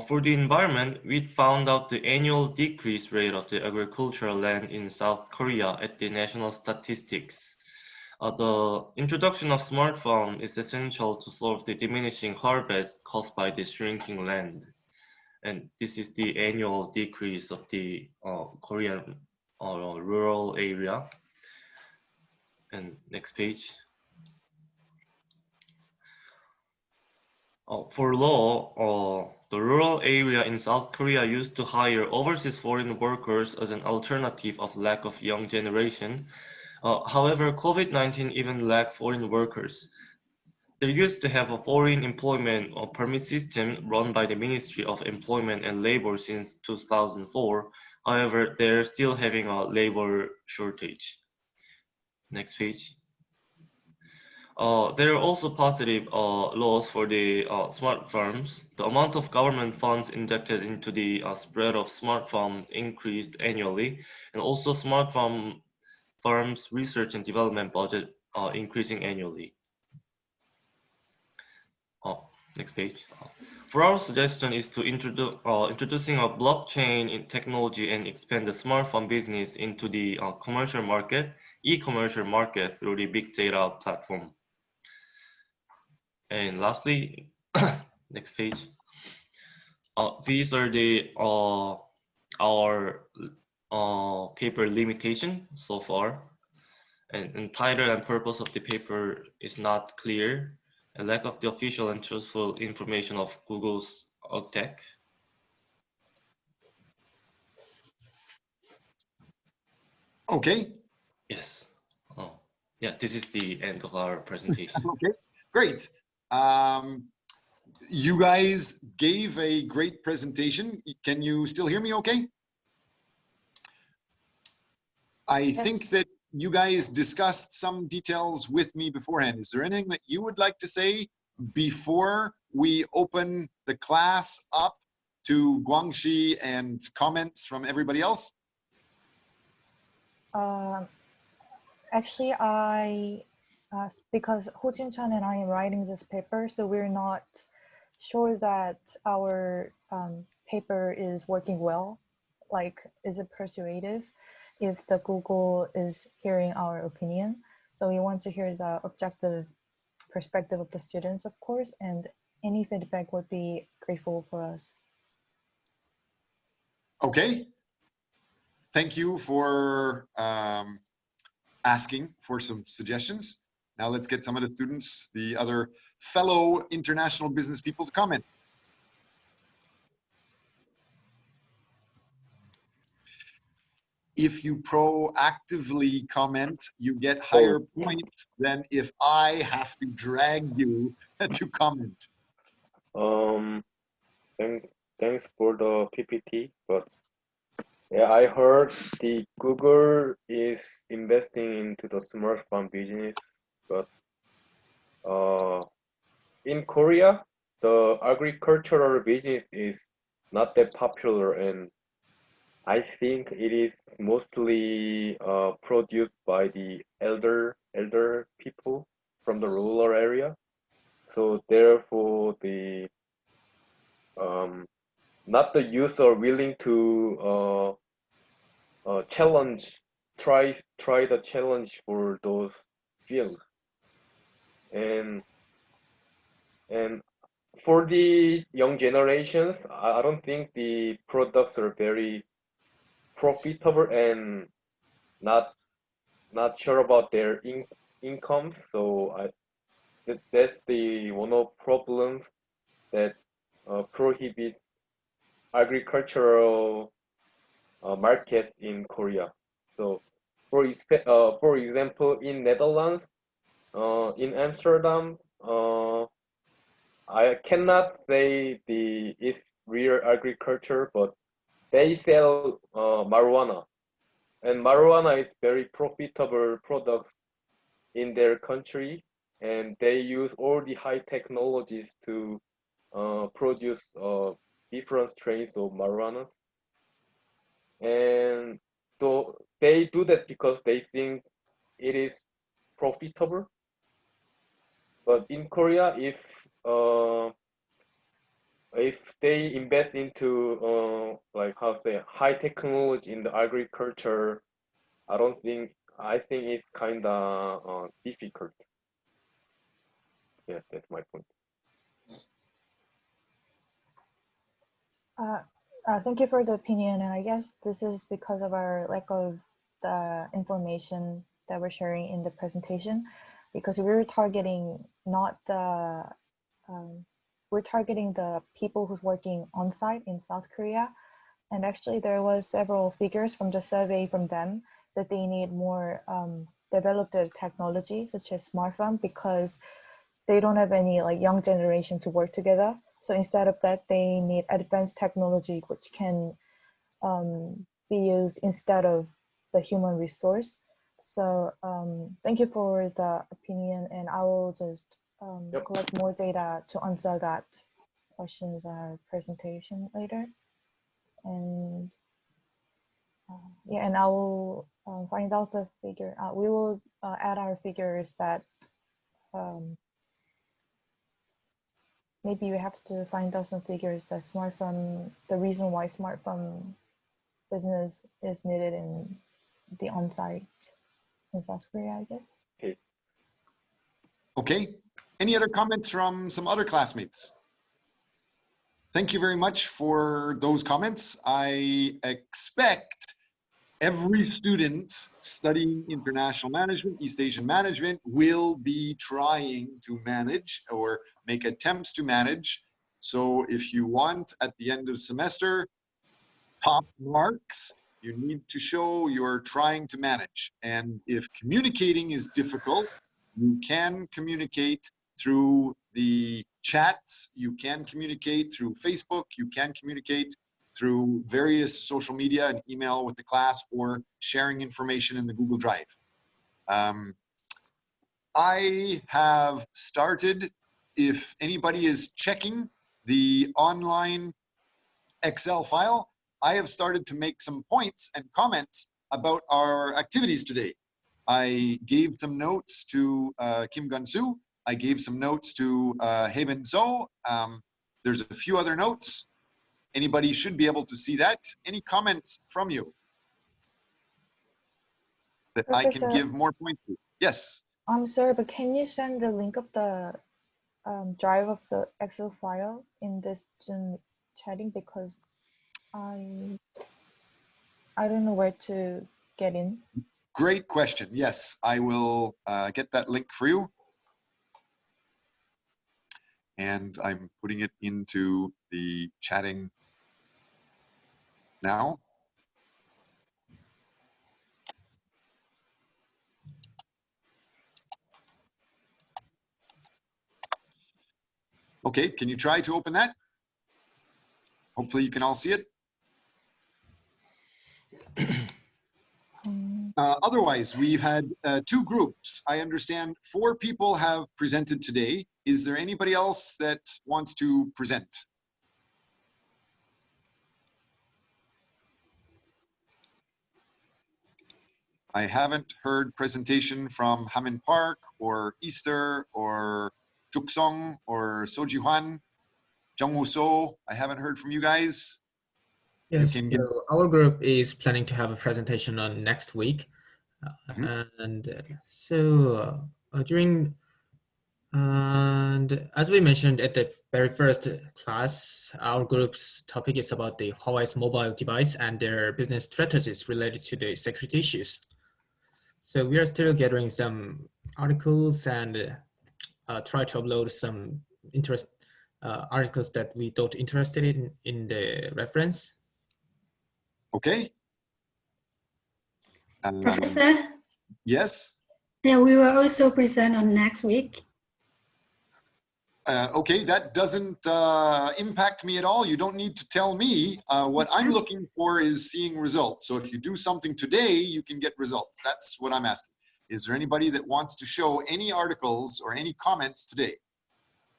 For the environment, we found out the annual decrease rate of the agricultural land in South Korea at the national statistics. The introduction of smart farm is essential to solve the diminishing harvest caused by the shrinking land. And this is the annual decrease of the Korean rural area. And next page. For law, the rural area in South Korea used to hire overseas foreign workers as an alternative of lack of young generation. However, COVID-19 even lacked foreign workers. There used to have a foreign employment permit system run by the Ministry of Employment and Labor since 2004. However, they're still having a labor shortage. Next page. There are also positive laws for the smart farms. The amount of government funds injected into the spread of smart farm increased annually, and also smart farms research and development budget increasing annually. Next page. For our suggestion is to introducing a blockchain in technology and expand the smart farm business into the commercial market, e-commercial market through the big data platform. And lastly, next page. These are the our paper limitation so far, and title and purpose of the paper is not clear. A lack of the official and truthful information of Google's tech. Okay. Yes. Yeah, this is the end of our presentation. Okay, great. You guys gave a great presentation. Can you still hear me okay? I think that you guys discussed some details with me beforehand. Is there anything that you would like to say before we open the class up to Guangxi and comments from everybody else? Actually, because Ho Jin Chan and I am writing this paper, so we're not sure that our paper is working well. Like, is it persuasive if the Google is hearing our opinion? So we want to hear the objective perspective of the students, of course, and any feedback would be grateful for us. Okay. Thank you for asking for some suggestions. Now let's get some of the students, the other fellow international business people, to comment. If you proactively comment, you get higher points than if I have to drag you to comment. Thanks for the PPT, but yeah, I heard the Google is investing into the smartphone business, but in Korea, the agricultural business is not that popular, and I think it is mostly produced by the elder people from the rural area. So therefore, the not the youth are willing to try the challenge for those fields, and for the young generations, I don't think the products are very profitable and not sure about their income. So that's the one of problems that prohibits agricultural markets in Korea. So for example, in Netherlands, in Amsterdam, I cannot say it's real agriculture, but they sell marijuana, and marijuana is very profitable products in their country, and they use all the high technologies to produce different strains of marijuana, and so they do that because they think it is profitable. But in Korea, if they invest into like how to say high technology in the agriculture, I think it's kind of difficult. Yeah, that's my point. Thank you for the opinion, and I guess this is because of our lack of the information that we're sharing in the presentation, because we're targeting not the we're targeting the people who's working on site in South Korea, and actually there was several figures from the survey from them that they need more developed technology such as smartphone, because they don't have any like young generation to work together. So instead of that, they need advanced technology which can be used instead of the human resource. So thank you for the opinion, and I will just collect more data to answer that questions in our presentation later. And yeah, and I will find out the figure. We will add our figures that maybe we have to find out some figures that smartphone, the reason why smartphone business is needed in the on-site in South Korea, I guess. Okay. Any other comments from some other classmates? Thank you very much for those comments. I expect every student studying international management, East Asian management, will be trying to manage or make attempts to manage. So if you want at the end of the semester top marks, you need to show you're trying to manage. And if communicating is difficult, you can communicate through the chats, you can communicate through Facebook, you can communicate through various social media and email with the class, or sharing information in the Google Drive. I have started, if anybody is checking the online Excel file, I have started to make some points and comments about our activities today. I gave some notes to Kim Gun-soo. I gave some notes to Haben So. There's a few other notes. Anybody should be able to see that. Any comments from you that I can Professor, give more points to? Yes. I'm sorry, but can you send the link of the drive of the Excel file in this Zoom chatting, because I don't know where to get in. Great question. Yes, I will get that link for you. And I'm putting it into the chatting now. Okay, can you try to open that? Hopefully you can all see it. Otherwise, we've had two groups. I understand 4 people have presented today. Is there anybody else that wants to present? I haven't heard presentation from Hamin Park or Easter or Juksong or Soji Hwan, Jungwoo So. I haven't heard from you guys. Yes, so our group is planning to have a presentation on next week. And as we mentioned at the very first class, our group's topic is about the Huawei's mobile device and their business strategies related to the security issues. So we are still gathering some articles and try to upload some articles that we thought interested in the reference. Okay. Professor? Yes? Yeah, we will also present on next week. Okay, that doesn't impact me at all. You don't need to tell me. What I'm looking for is seeing results. So if you do something today, you can get results. That's what I'm asking. Is there anybody that wants to show any articles or any comments today?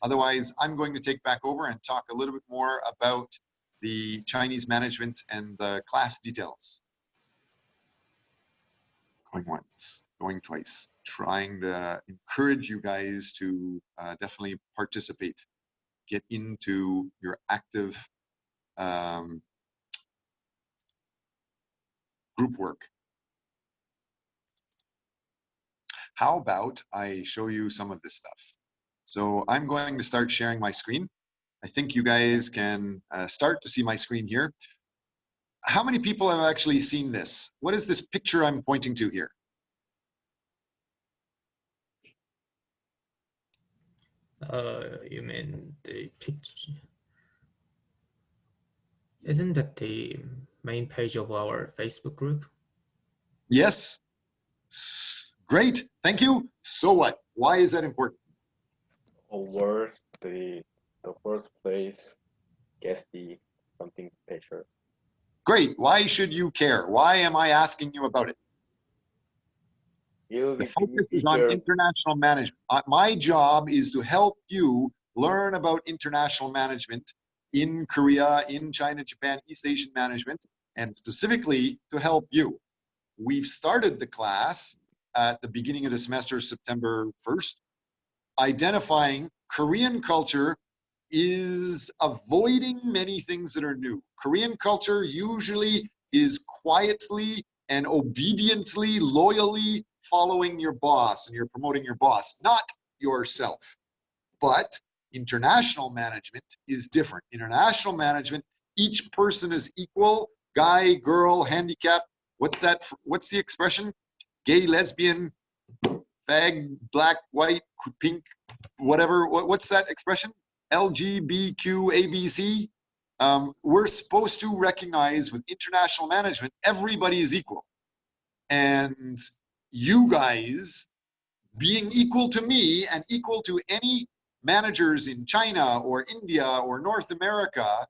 Otherwise, I'm going to take back over and talk a little bit more about the Chinese management and the class details. Going once, going twice, trying to encourage you guys to definitely participate, get into your active group work. How about I show you some of this stuff? So I'm going to start sharing my screen. I think you guys can start to see my screen here. How many people have actually seen this? What is this picture I'm pointing to here? You mean the picture? Isn't that the main page of our Facebook group? Yes. Great. Thank you. So what? Why is that important? Over the first place gets the something special. Great. Why should you care? Why am I asking you about it? The focus is on international management. My job is to help you learn about international management in Korea, in China, Japan, East Asian management, and specifically to help you. We've started the class at the beginning of the semester, September 1st, identifying Korean culture is avoiding many things that are new. Korean culture usually is quietly and obediently, loyally following your boss, and you're promoting your boss, not yourself. But international management is different. International management, each person is equal, guy, girl, handicap. What's that? What's the expression? Gay, lesbian, fag, black, white, pink, whatever. What's that expression? LGBTQ, ABC. We're supposed to recognize with international management, everybody is equal. And you guys being equal to me and equal to any managers in China or India or North America,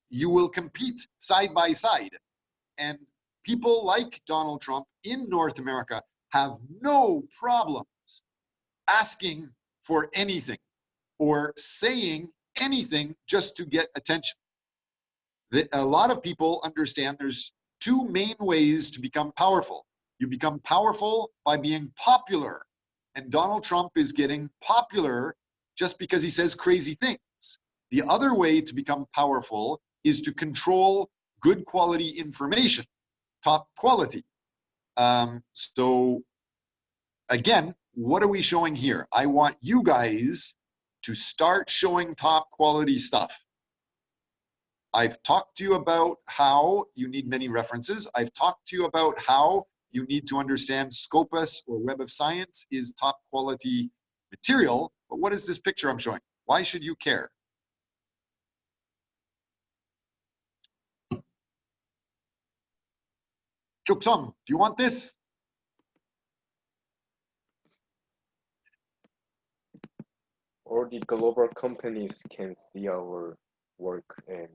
you will compete side by side. And people like Donald Trump in North America have no problems asking for anything or saying anything just to get attention. A lot of people understand there's two main ways to become powerful. You become powerful by being popular. And Donald Trump is getting popular just because he says crazy things. The other way to become powerful is to control good quality information, top quality. So again, what are we showing here? I want you guys to start showing top quality stuff. I've talked to you about how you need many references. I've talked to you about how you need to understand Scopus or Web of Science is top quality material. But what is this picture I'm showing? Why should you care? Chukson, do you want this? Or the global companies can see our work, and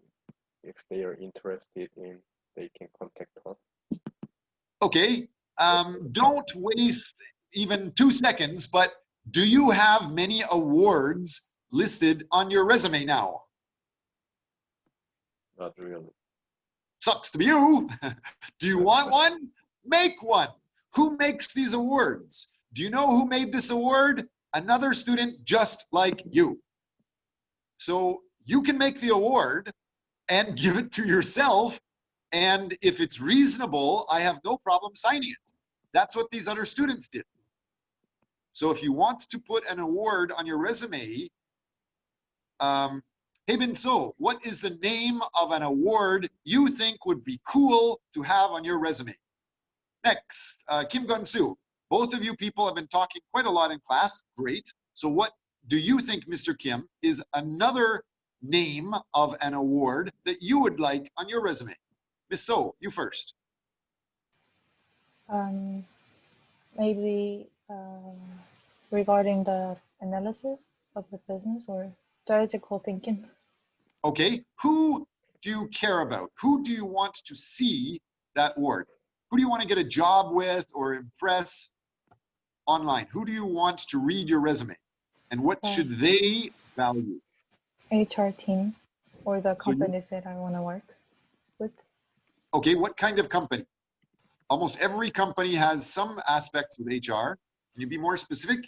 if they are interested in, they can contact us. Okay, don't waste even 2 seconds, but do you have many awards listed on your resume now? Not really. Sucks to be you. Do you want one? Make one. Who makes these awards? Do you know who made this award? Another student just like you. So you can make the award and give it to yourself. And if it's reasonable, I have no problem signing it. That's what these other students did. So if you want to put an award on your resume, hey Binso, what is the name of an award you think would be cool to have on your resume? Next, Kim Gun-soo. Both of you people have been talking quite a lot in class. Great. So what do you think, Mr. Kim, is another name of an award that you would like on your resume? Miss So, you first. Maybe regarding the analysis of the business or strategical thinking. Okay, who do you care about? Who do you want to see that award? Who do you want to get a job with or impress online? Who do you want to read your resume? And what should they value? HR team or the companies that I want to work with. Okay, what kind of company? Almost every company has some aspects with HR. Can you be more specific?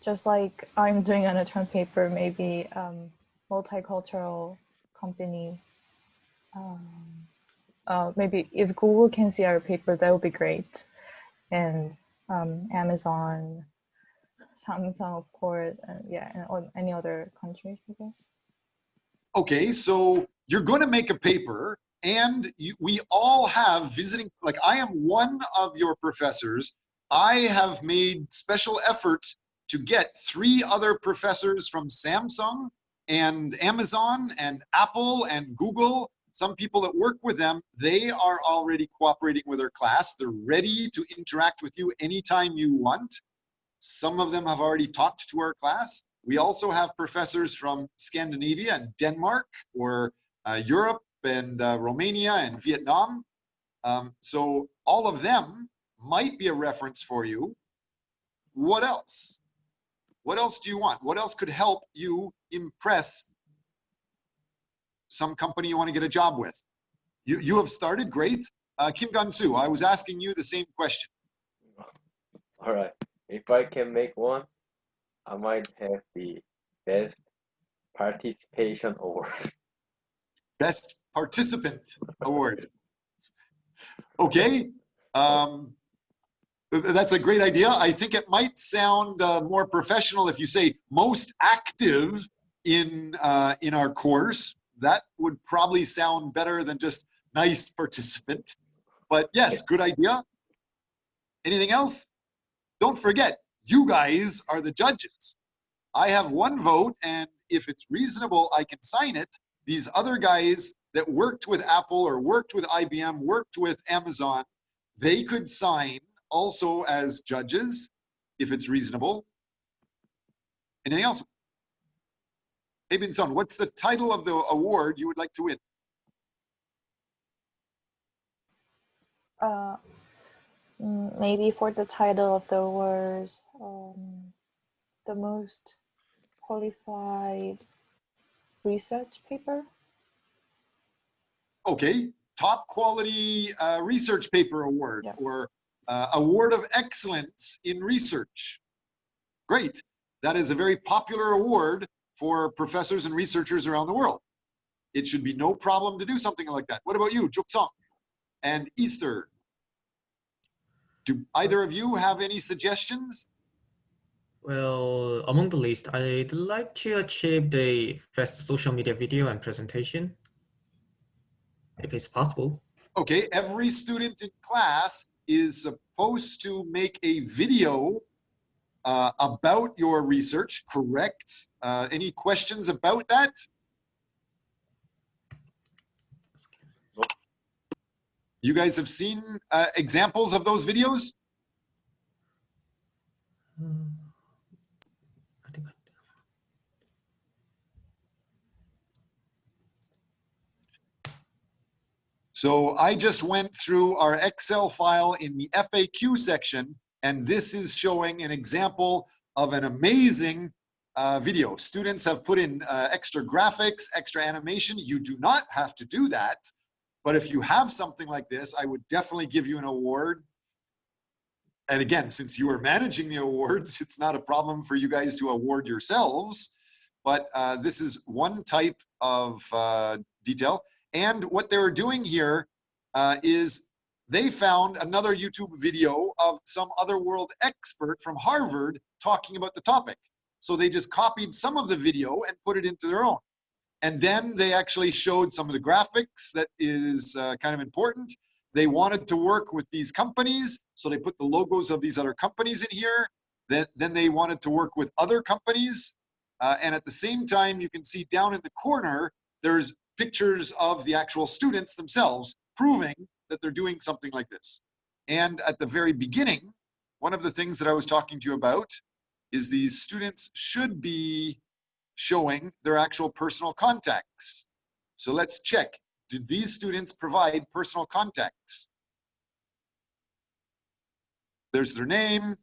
Just like I'm doing on a term paper, maybe multicultural company. Maybe if Google can see our paper, that would be great. And Amazon, Samsung, of course, and yeah, and any other countries, I guess. Okay, so you're going to make a paper, and we all have visiting, like I am one of your professors. I have made special efforts to get 3 other professors from Samsung and Amazon and Apple and Google. Some people that work with them, they are already cooperating with our class. They're ready to interact with you anytime you want. Some of them have already talked to our class. We also have professors from Scandinavia and Denmark, or Europe and Romania and Vietnam. So all of them might be a reference for you. What else? What else do you want? What else could help you impress some company you want to get a job with? You have started, great. Kim Gun-soo, I was asking you the same question. All right. If I can make one, I might have the best participation award. Best participant award. Okay. That's a great idea. I think it might sound more professional if you say most active in our course. That would probably sound better than just nice participant. But yes, good idea. Anything else? Don't forget, you guys are the judges. I have 1 vote, and if it's reasonable, I can sign it. These other guys that worked with Apple or worked with IBM, worked with Amazon, they could sign also as judges, if it's reasonable. Anything else? Hey, Bin-son, what's the title of the award you would like to win? Maybe for the title of the awards, the most qualified research paper. Okay, top quality research paper award, Yeah. or award of excellence in research. Great. That is a very popular award for professors and researchers around the world. It should be no problem to do something like that. What about you, Juksong and Easter? Do either of you have any suggestions? Well, among the list, I'd like to achieve the best social media video and presentation, if it's possible. Okay, every student in class is supposed to make a video about your research, correct? Any questions about that? You guys have seen examples of those videos? So I just went through our Excel file in the FAQ section, and this is showing an example of an amazing video. Students have put in extra graphics, extra animation. You do not have to do that, but if you have something like this, I would definitely give you an award. And again, since you are managing the awards, it's not a problem for you guys to award yourselves, but this is one type of detail. And what they're doing here is they found another YouTube video of some other world expert from Harvard talking about the topic. So they just copied some of the video and put it into their own. And then they actually showed some of the graphics that is kind of important. They wanted to work with these companies, so they put the logos of these other companies in here. Then they wanted to work with other companies. And at the same time, you can see down in the corner, there's pictures of the actual students themselves proving that they're doing something like this. And at the very beginning, one of the things that I was talking to you about is these students should be showing their actual personal contacts. So let's check. Did these students provide personal contacts? There's their name,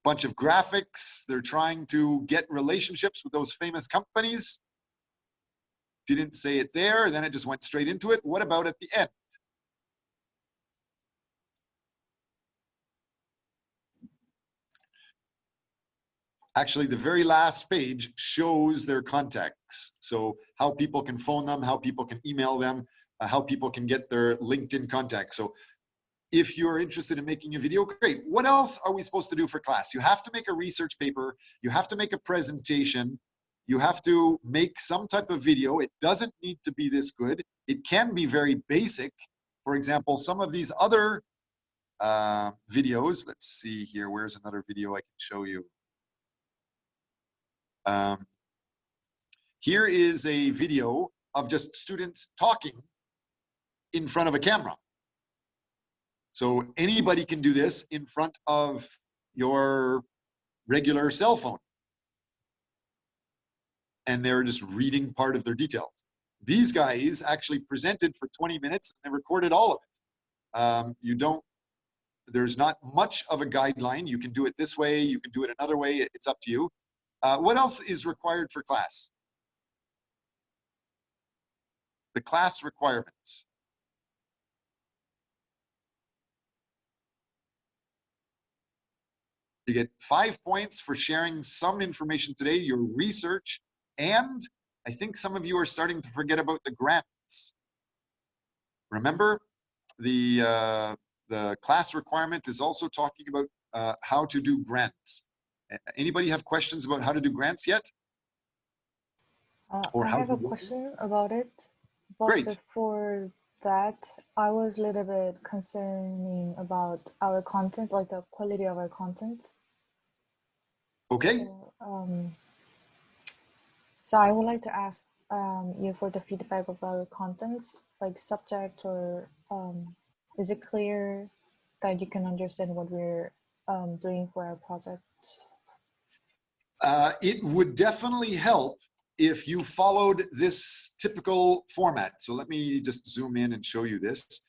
bunch of graphics. They're trying to get relationships with those famous companies. Didn't say it there, then it just went straight into it. What about at the end? Actually, the very last page shows their contacts. So how people can phone them, how people can email them, how people can get their LinkedIn contacts. So if you're interested in making a video, great. What else are we supposed to do for class? You have to make a research paper. You have to make a presentation. You have to make some type of video. It doesn't need to be this good. It can be very basic. For example, some of these other videos, let's see here, where's another video I can show you? Here is a video of just students talking in front of a camera. So anybody can do this in front of your regular cell phone. And they're just reading part of their details. These guys actually presented for 20 minutes and recorded all of it. There's not much of a guideline. You can do it this way, you can do it another way, it's up to you. What else is required for class? The class requirements. You get 5 points for sharing some information today, your research, and I think some of you are starting to forget about the grants. Remember, the class requirement is also talking about how to do grants. Anybody have questions about how to do grants yet? I have a question about it. But Great. before that, I was a little bit concerning about our content, like the quality of our content. Okay. So I would like to ask you for the feedback of our contents, like subject, or is it clear that you can understand what we're doing for our project? It would definitely help if you followed this typical format. So let me just zoom in and show you this.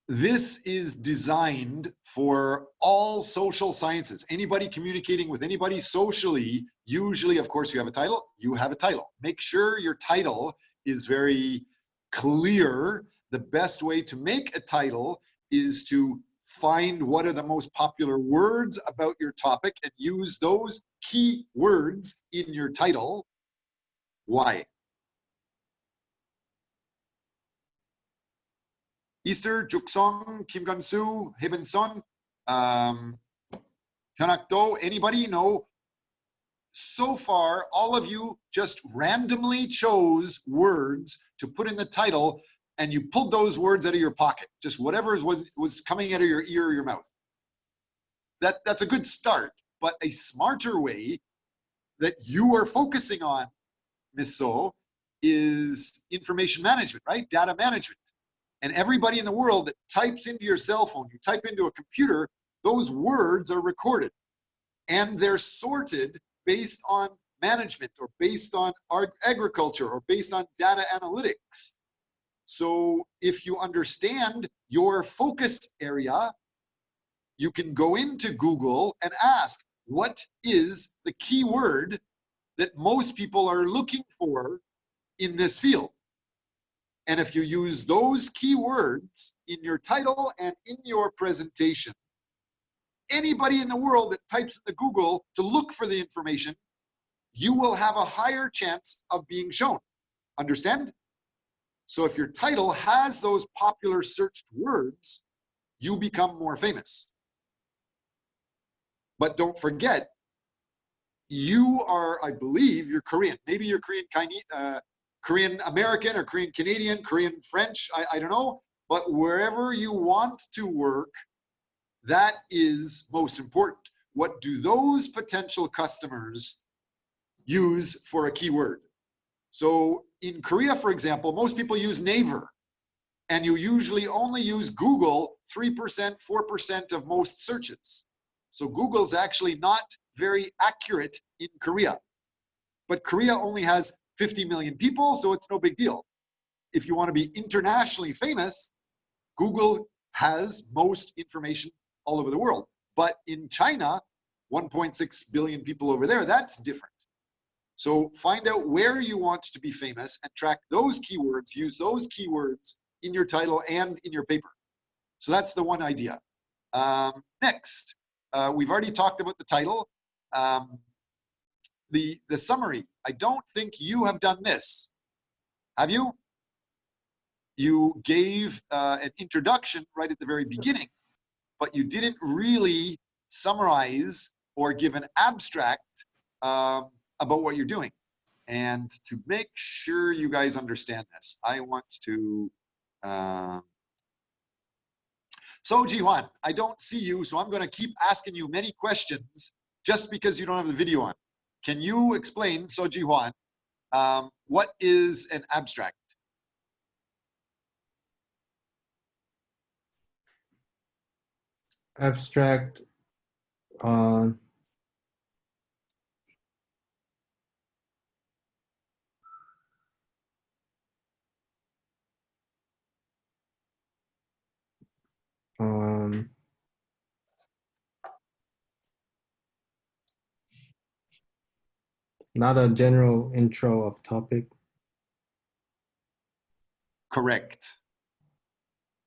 This is designed for all social sciences. Anybody communicating with anybody socially, usually, of course, you have a title, you have a title. Make sure your title is very clear. The best way to make a title is to find what are the most popular words about your topic and use those key words in your title. Why? Easter, Juksong, Kim Gun-soo, Heben Son, Hyunakdo, anybody know? So far, all of you just randomly chose words to put in the title, and you pulled those words out of your pocket, just whatever was coming out of your ear or your mouth. That's a good start, but a smarter way that you are focusing on, Ms. So, is information management, right? Data management. And everybody in the world that types into your cell phone, you type into a computer, those words are recorded. And they're sorted based on management or based on agriculture or based on data analytics. So if you understand your focus area, you can go into Google and ask, what is the keyword that most people are looking for in this field? And if you use those keywords in your title and in your presentation, anybody in the world that types into Google to look for the information, you will have a higher chance of being shown. Understand? So if your title has those popular searched words, you become more famous. But don't forget, you are, I believe, you're Korean. Maybe you're Korean American or Korean Canadian, Korean French, I don't know. But wherever you want to work, that is most important. What do those potential customers use for a keyword? So in Korea, for example, most people use Naver, and you usually only use Google 3%, 4% of most searches. So Google's actually not very accurate in Korea. But Korea only has 50 million people, so it's no big deal. If you want to be internationally famous, Google has most information all over the world. But in China, 1.6 billion people over there, that's different. So find out where you want to be famous and track those keywords, use those keywords in your title and in your paper. So that's the one idea. Next, we've already talked about the title. The summary, I don't think you have done this. Have you? You gave an introduction right at the very beginning, but you didn't really summarize or give an abstract about what you're doing. And to make sure you guys understand this, I want to, so Ji-hwan, I don't see you, so I'm gonna keep asking you many questions just because you don't have the video on. Can you explain, So Ji-hwan, what is an abstract? Abstract not a general intro of topic. Correct.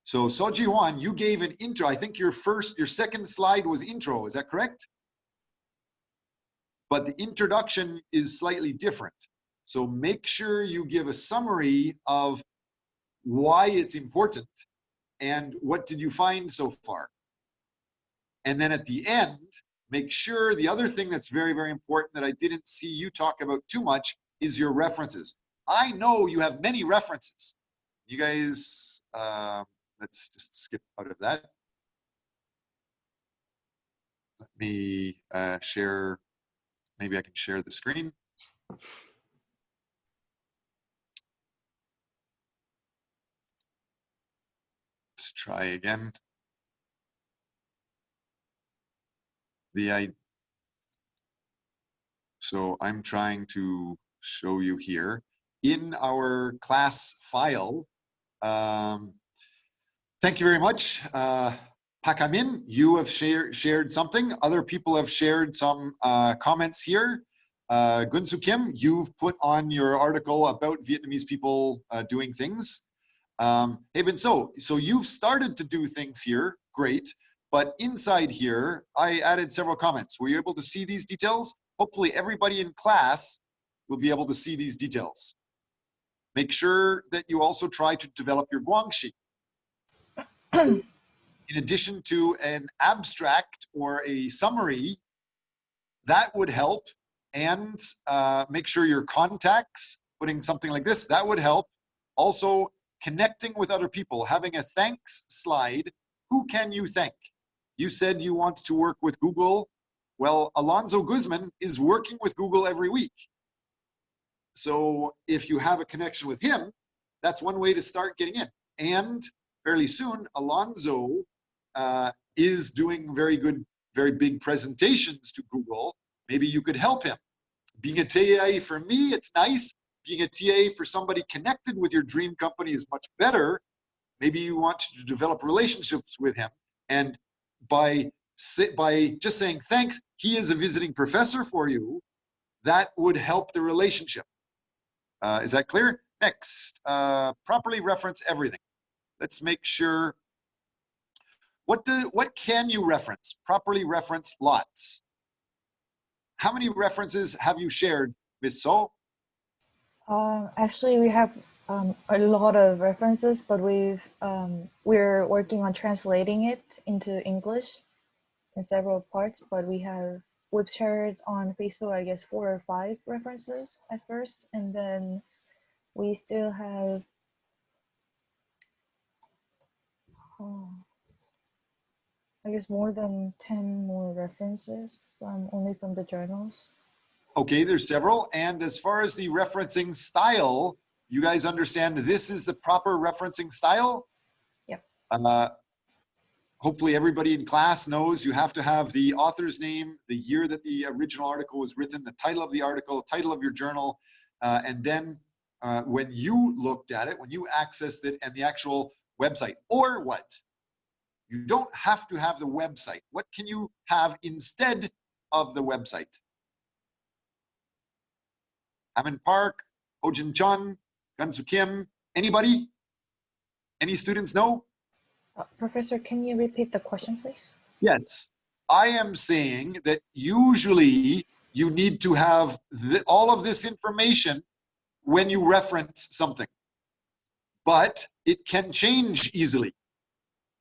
So Ji-hwan, you gave an intro. I think your second slide was intro. Is that correct? But the introduction is slightly different. So make sure you give a summary of why it's important and what did you find so far. And then at the end, make sure the other thing that's very, very important that I didn't see you talk about too much is your references. I know you have many references. You guys, let's just skip out of that. Let me share, maybe I can share the screen. Let's try again. So I'm trying to show you here in our class file. Thank you very much. Pakamin, you have shared something. Other people have shared some comments here. Gunsu Kim, you've put on your article about Vietnamese people doing things. Hey Ben, so you've started to do things here, great. But inside here, I added several comments. Were you able to see these details? Hopefully everybody in class will be able to see these details. Make sure that you also try to develop your guangxi. In addition to an abstract or a summary, that would help. And make sure your contacts, putting something like this, that would help. Also, connecting with other people, having a thanks slide. Who can you thank? You said you want to work with Google. Well, Alonso Guzman is working with Google every week. So if you have a connection with him, that's one way to start getting in. And fairly soon, Alonso is doing very big presentations to Google. Maybe you could help him. Being a TA for me, it's nice. Being a TA for somebody connected with your dream company is much better. Maybe you want to develop relationships with him. And by just saying thanks, he is a visiting professor for you, that would help the relationship. Is that clear? Next, properly reference everything. Let's make sure. What can you reference? Properly reference lots. How many references have you shared, Ms. So? Actually, we have a lot of references, but we're working on translating it into English in several parts. But we've shared on Facebook, I guess, 4 or 5 references at first, and then we still have I guess more than 10 more references only from the journals. Okay, there's several. And as far as the referencing style, you guys understand this is the proper referencing style? Yep. Hopefully everybody in class knows you have to have the author's name, the year that the original article was written, the title of the article, the title of your journal, and then when you looked at it, when you accessed it, and the actual website. Or what? You don't have to have the website. What can you have instead of the website? Hammond Park, Hojin Chun, Gunsu Kim, anybody? Any students know? Professor, can you repeat the question, please? Yes. I am saying that usually you need to have all of this information when you reference something, but it can change easily.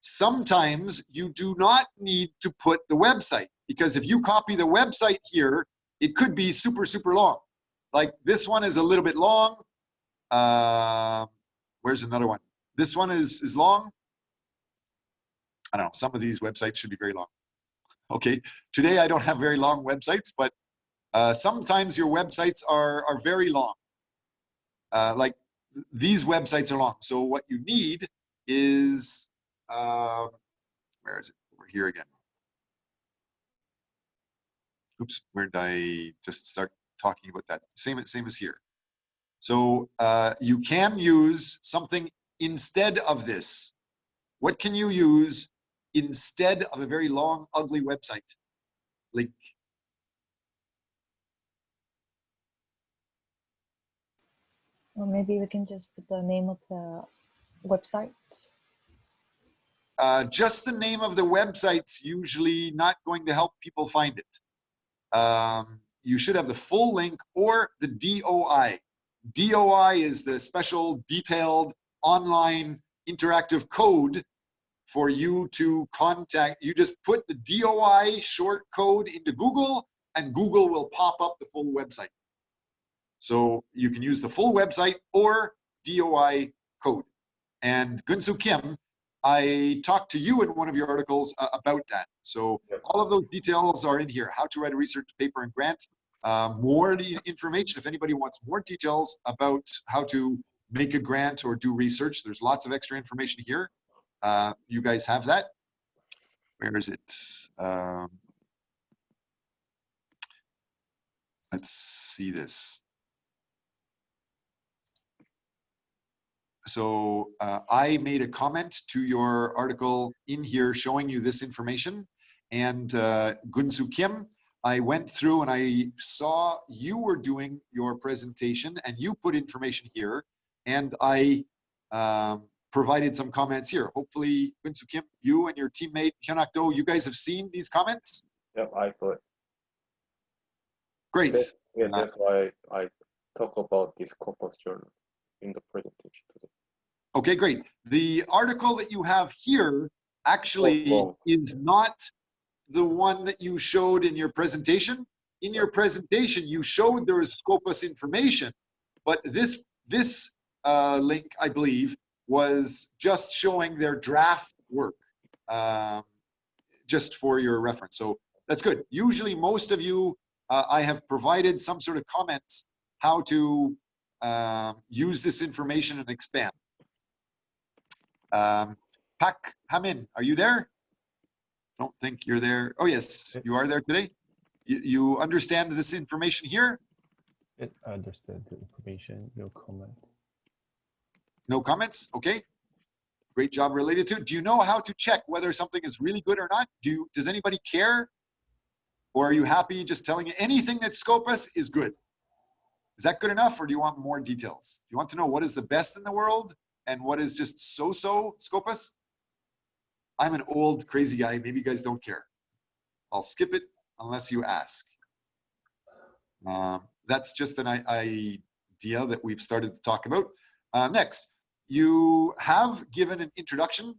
Sometimes you do not need to put the website, because if you copy the website here, it could be super, super long. Like this one is a little bit long. Where's another one? This one is long. I don't know, some of these websites should be very long. Okay, today I don't have very long websites, but sometimes your websites are very long. Like these websites are long. So what you need is, where is it? Over here again. Oops, where did I just start talking about that? Same as here. So you can use something instead of this. What can you use instead of a very long, ugly website link? Or maybe we can just put the name of the website. Just the name of the website's usually not going to help people find it. You should have the full link or the DOI. DOI is the special detailed online interactive code for you to contact. You just put the DOI short code into Google and Google will pop up the full website. So you can use the full website or DOI code. And Gunsu Kim, I talked to you in one of your articles about that. So all of those details are in here. How to write a research paper and grant. More information, if anybody wants more details about how to make a grant or do research, there's lots of extra information here. You guys have that. Where is it? Let's see this. So I made a comment to your article in here showing you this information. And Gunsu Kim, I went through and I saw you were doing your presentation and you put information here, and I provided some comments here. Hopefully, Kunsu Kim, you and your teammate Hyunak Do, you guys have seen these comments? Yep, I saw it. Great. That's why I talk about this Corpus journal in the presentation today. Okay, great. The article that you have here actually is not the one that you showed in your presentation. In your presentation, you showed there was Scopus information, but this link, I believe, was just showing their draft work, just for your reference. So that's good. Usually, most of you, I have provided some sort of comments how to use this information and expand. Pak Hamin, are you there? Don't think you're there. Oh yes, you are there today. You understand this information here? I understand the information, no comment. No comments? Okay. Great job related to it. Do you know how to check whether something is really good or not? Does anybody care? Or are you happy just telling you anything that Scopus is good? Is that good enough, or do you want more details? Do you want to know what is the best in the world and what is just so-so Scopus? I'm an old crazy guy. Maybe you guys don't care. I'll skip it unless you ask. That's just an idea that we've started to talk about. Next, you have given an introduction.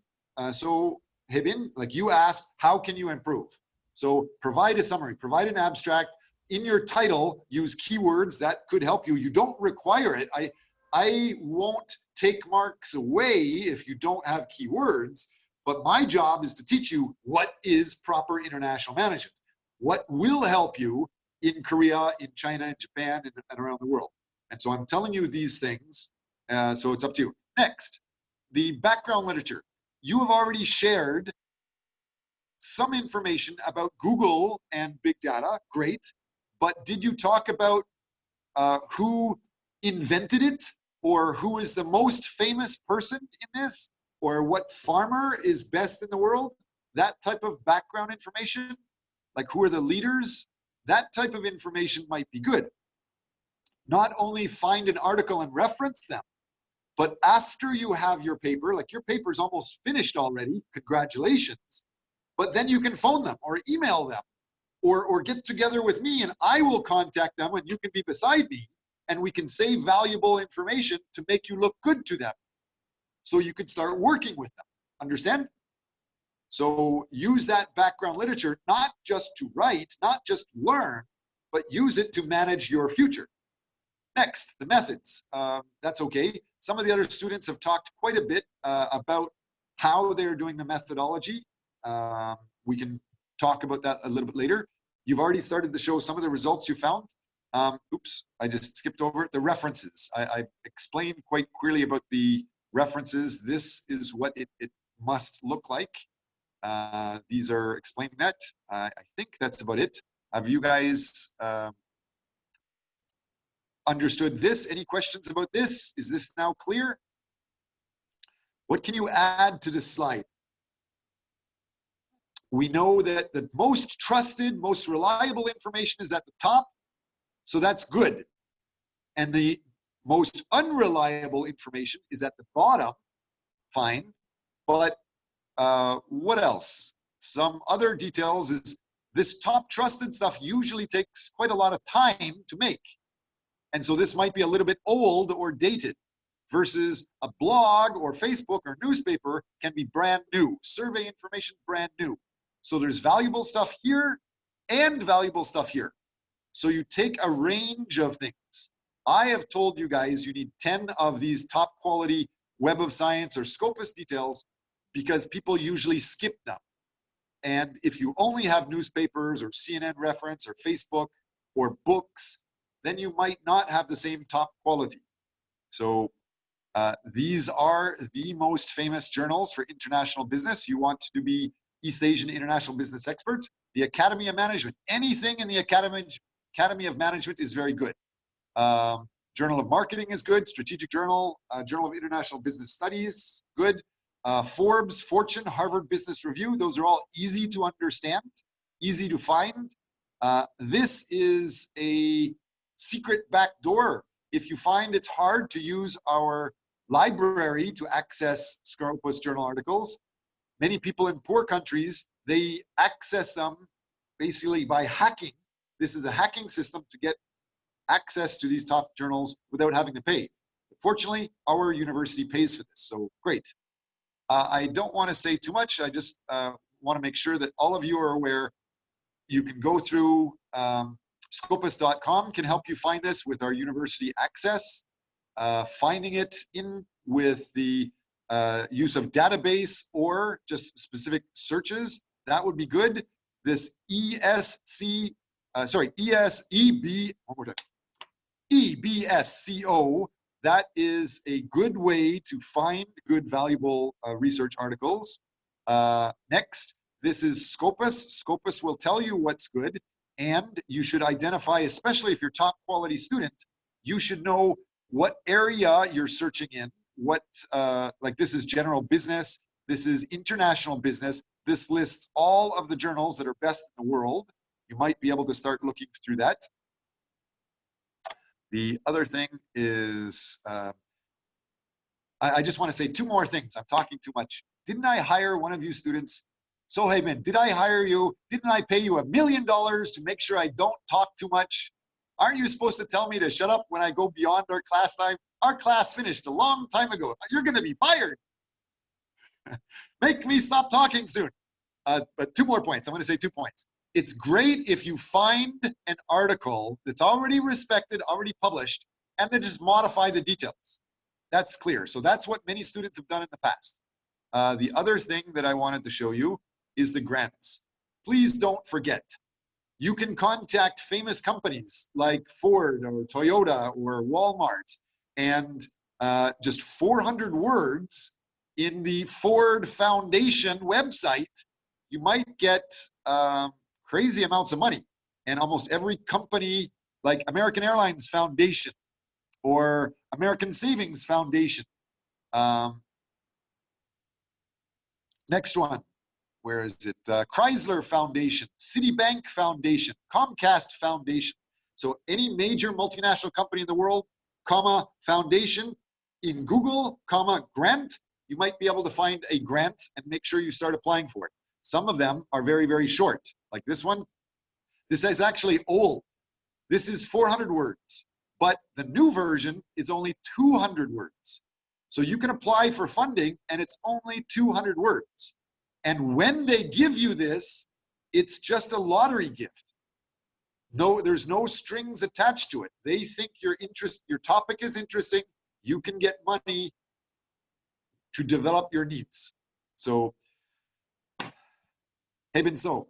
So Hebin, like you asked, how can you improve? So provide a summary, provide an abstract. In your title, use keywords that could help you. You don't require it. I won't take marks away if you don't have keywords, but my job is to teach you what is proper international management, what will help you in Korea, in China, in Japan, and around the world. And so I'm telling you these things, so it's up to you. Next, the background literature. You have already shared some information about Google and big data, great, but did you talk about who invented it, or who is the most famous person in this, or what farmer is best in the world? That type of background information, like who are the leaders, that type of information might be good. Not only find an article and reference them, but after you have your paper, like your paper is almost finished already, congratulations, but then you can phone them or email them or get together with me and I will contact them and you can be beside me and we can save valuable information to make you look good to them. So you could start working with them, understand? So use that background literature, not just to write, not just learn, but use it to manage your future. Next, the methods. That's okay. Some of the other students have talked quite a bit about how they're doing the methodology. We can talk about that a little bit later. You've already started to show some of the results you found. Oops, I just skipped over it. The references. I explained quite clearly about the references. This is what it must look like. These are explaining that. I think that's about it. Have you guys understood this? Any questions about this? Is this now clear? What can you add to this slide? We know that the most trusted, most reliable information is at the top, so that's good. And the most unreliable information is at the bottom, fine. But what else? Some other details is this top trusted stuff usually takes quite a lot of time to make. And so this might be a little bit old or dated versus a blog or Facebook or newspaper can be brand new. Survey information, brand new. So there's valuable stuff here and valuable stuff here. So you take a range of things. I have told you guys you need 10 of these top quality Web of Science or Scopus details because people usually skip them. And if you only have newspapers or CNN reference or Facebook or books, then you might not have the same top quality. So these are the most famous journals for international business. You want to be East Asian international business experts. The Academy of Management, anything in the Academy of Management is very good. Journal of Marketing is good. Strategic Journal, Journal of International Business Studies, good. Forbes, Fortune, Harvard Business Review, those are all easy to understand, easy to find. This is a secret backdoor. If you find it's hard to use our library to access Scopus journal articles, many people in poor countries, they access them basically by hacking. This is a hacking system to get access to these top journals without having to pay. Fortunately, our university pays for this, so great. I don't want to say too much. I just want to make sure that all of you are aware. You can go through Scopus.com can help you find this with our university access. Finding it in with the use of database or just specific searches, that would be good. This EBSCO, that is a good way to find good, valuable research articles. Next, this is Scopus. Scopus will tell you what's good, and you should identify, especially if you're top quality student, you should know what area you're searching in. What, like this is general business, this is international business. This lists all of the journals that are best in the world. You might be able to start looking through that. The other thing is, I just want to say two more things. I'm talking too much. Didn't I hire one of you students? Soheiman, did I hire you? Didn't I pay you $1 million to make sure I don't talk too much? Aren't you supposed to tell me to shut up when I go beyond our class time? Our class finished a long time ago. You're going to be fired. Make me stop talking soon. But two more points. I'm going to say 2 points. It's great if you find an article that's already respected, already published, and then just modify the details. That's clear. So that's what many students have done in the past. The other thing that I wanted to show you is the grants. Please don't forget. You can contact famous companies like Ford or Toyota or Walmart, and just 400 words in the Ford Foundation website, you might get crazy amounts of money. And almost every company, like American Airlines Foundation or American Savings Foundation. Next one, where is it? Chrysler Foundation, Citibank Foundation, Comcast Foundation. So any major multinational company in the world, comma, foundation, in Google, comma, grant, you might be able to find a grant and make sure you start applying for it. Some of them are very, very short, like this one. This is actually old. This is 400 words, but the new version is only 200 words. So you can apply for funding and it's only 200 words. And when they give you this, it's just a lottery gift. No, there's no strings attached to it. They think your topic is interesting. You can get money to develop your needs. So, hey, Binso,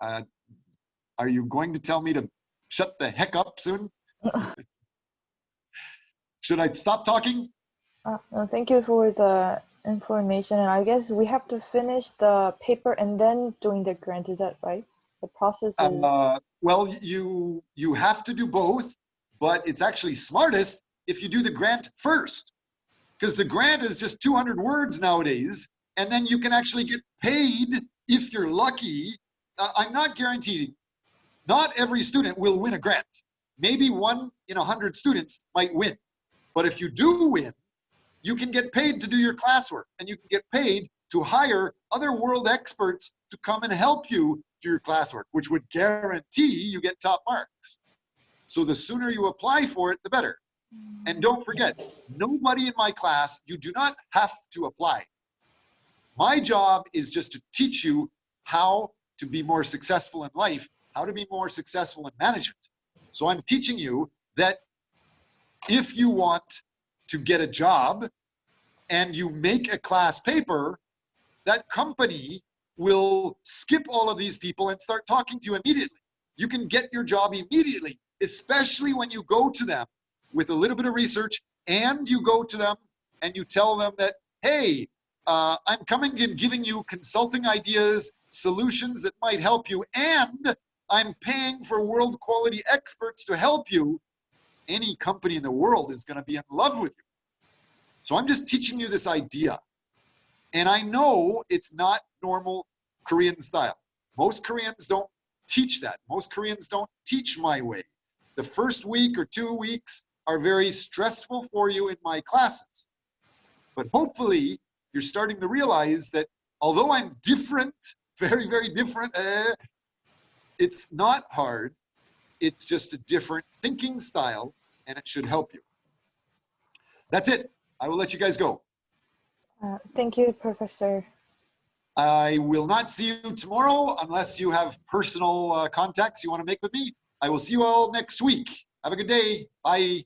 are you going to tell me to shut the heck up soon? Should I stop talking? No, thank you for the information. And I guess we have to finish the paper and then doing the grant. Is that right? The process is. Well, you have to do both, but it's actually smartest if you do the grant first, because the grant is just 200 words nowadays, and then you can actually get paid if you're lucky. I'm not guaranteeing. Not every student will win a grant. Maybe 1 in 100 students might win. But if you do win, you can get paid to do your classwork, and you can get paid to hire other world experts to come and help you do your classwork, which would guarantee you get top marks. So the sooner you apply for it, the better. And don't forget, nobody in my class, you do not have to apply. My job is just to teach you how to be more successful in life, how to be more successful in management. So I'm teaching you that if you want to get a job and you make a class paper, that company will skip all of these people and start talking to you immediately. You can get your job immediately, especially when you go to them with a little bit of research and you go to them and you tell them that, hey, I'm coming and giving you consulting ideas, solutions that might help you, and I'm paying for world quality experts to help you. Any company in the world is going to be in love with you. So I'm just teaching you this idea. And I know it's not normal Korean style. Most Koreans don't teach that. Most Koreans don't teach my way. The first week or 2 weeks are very stressful for you in my classes. But hopefully you're starting to realize that although I'm different, very, very different, it's not hard. It's just a different thinking style, and it should help you. That's it. I will let you guys go. Thank you, Professor. I will not see you tomorrow unless you have personal contacts you want to make with me. I will see you all next week. Have a good day. Bye.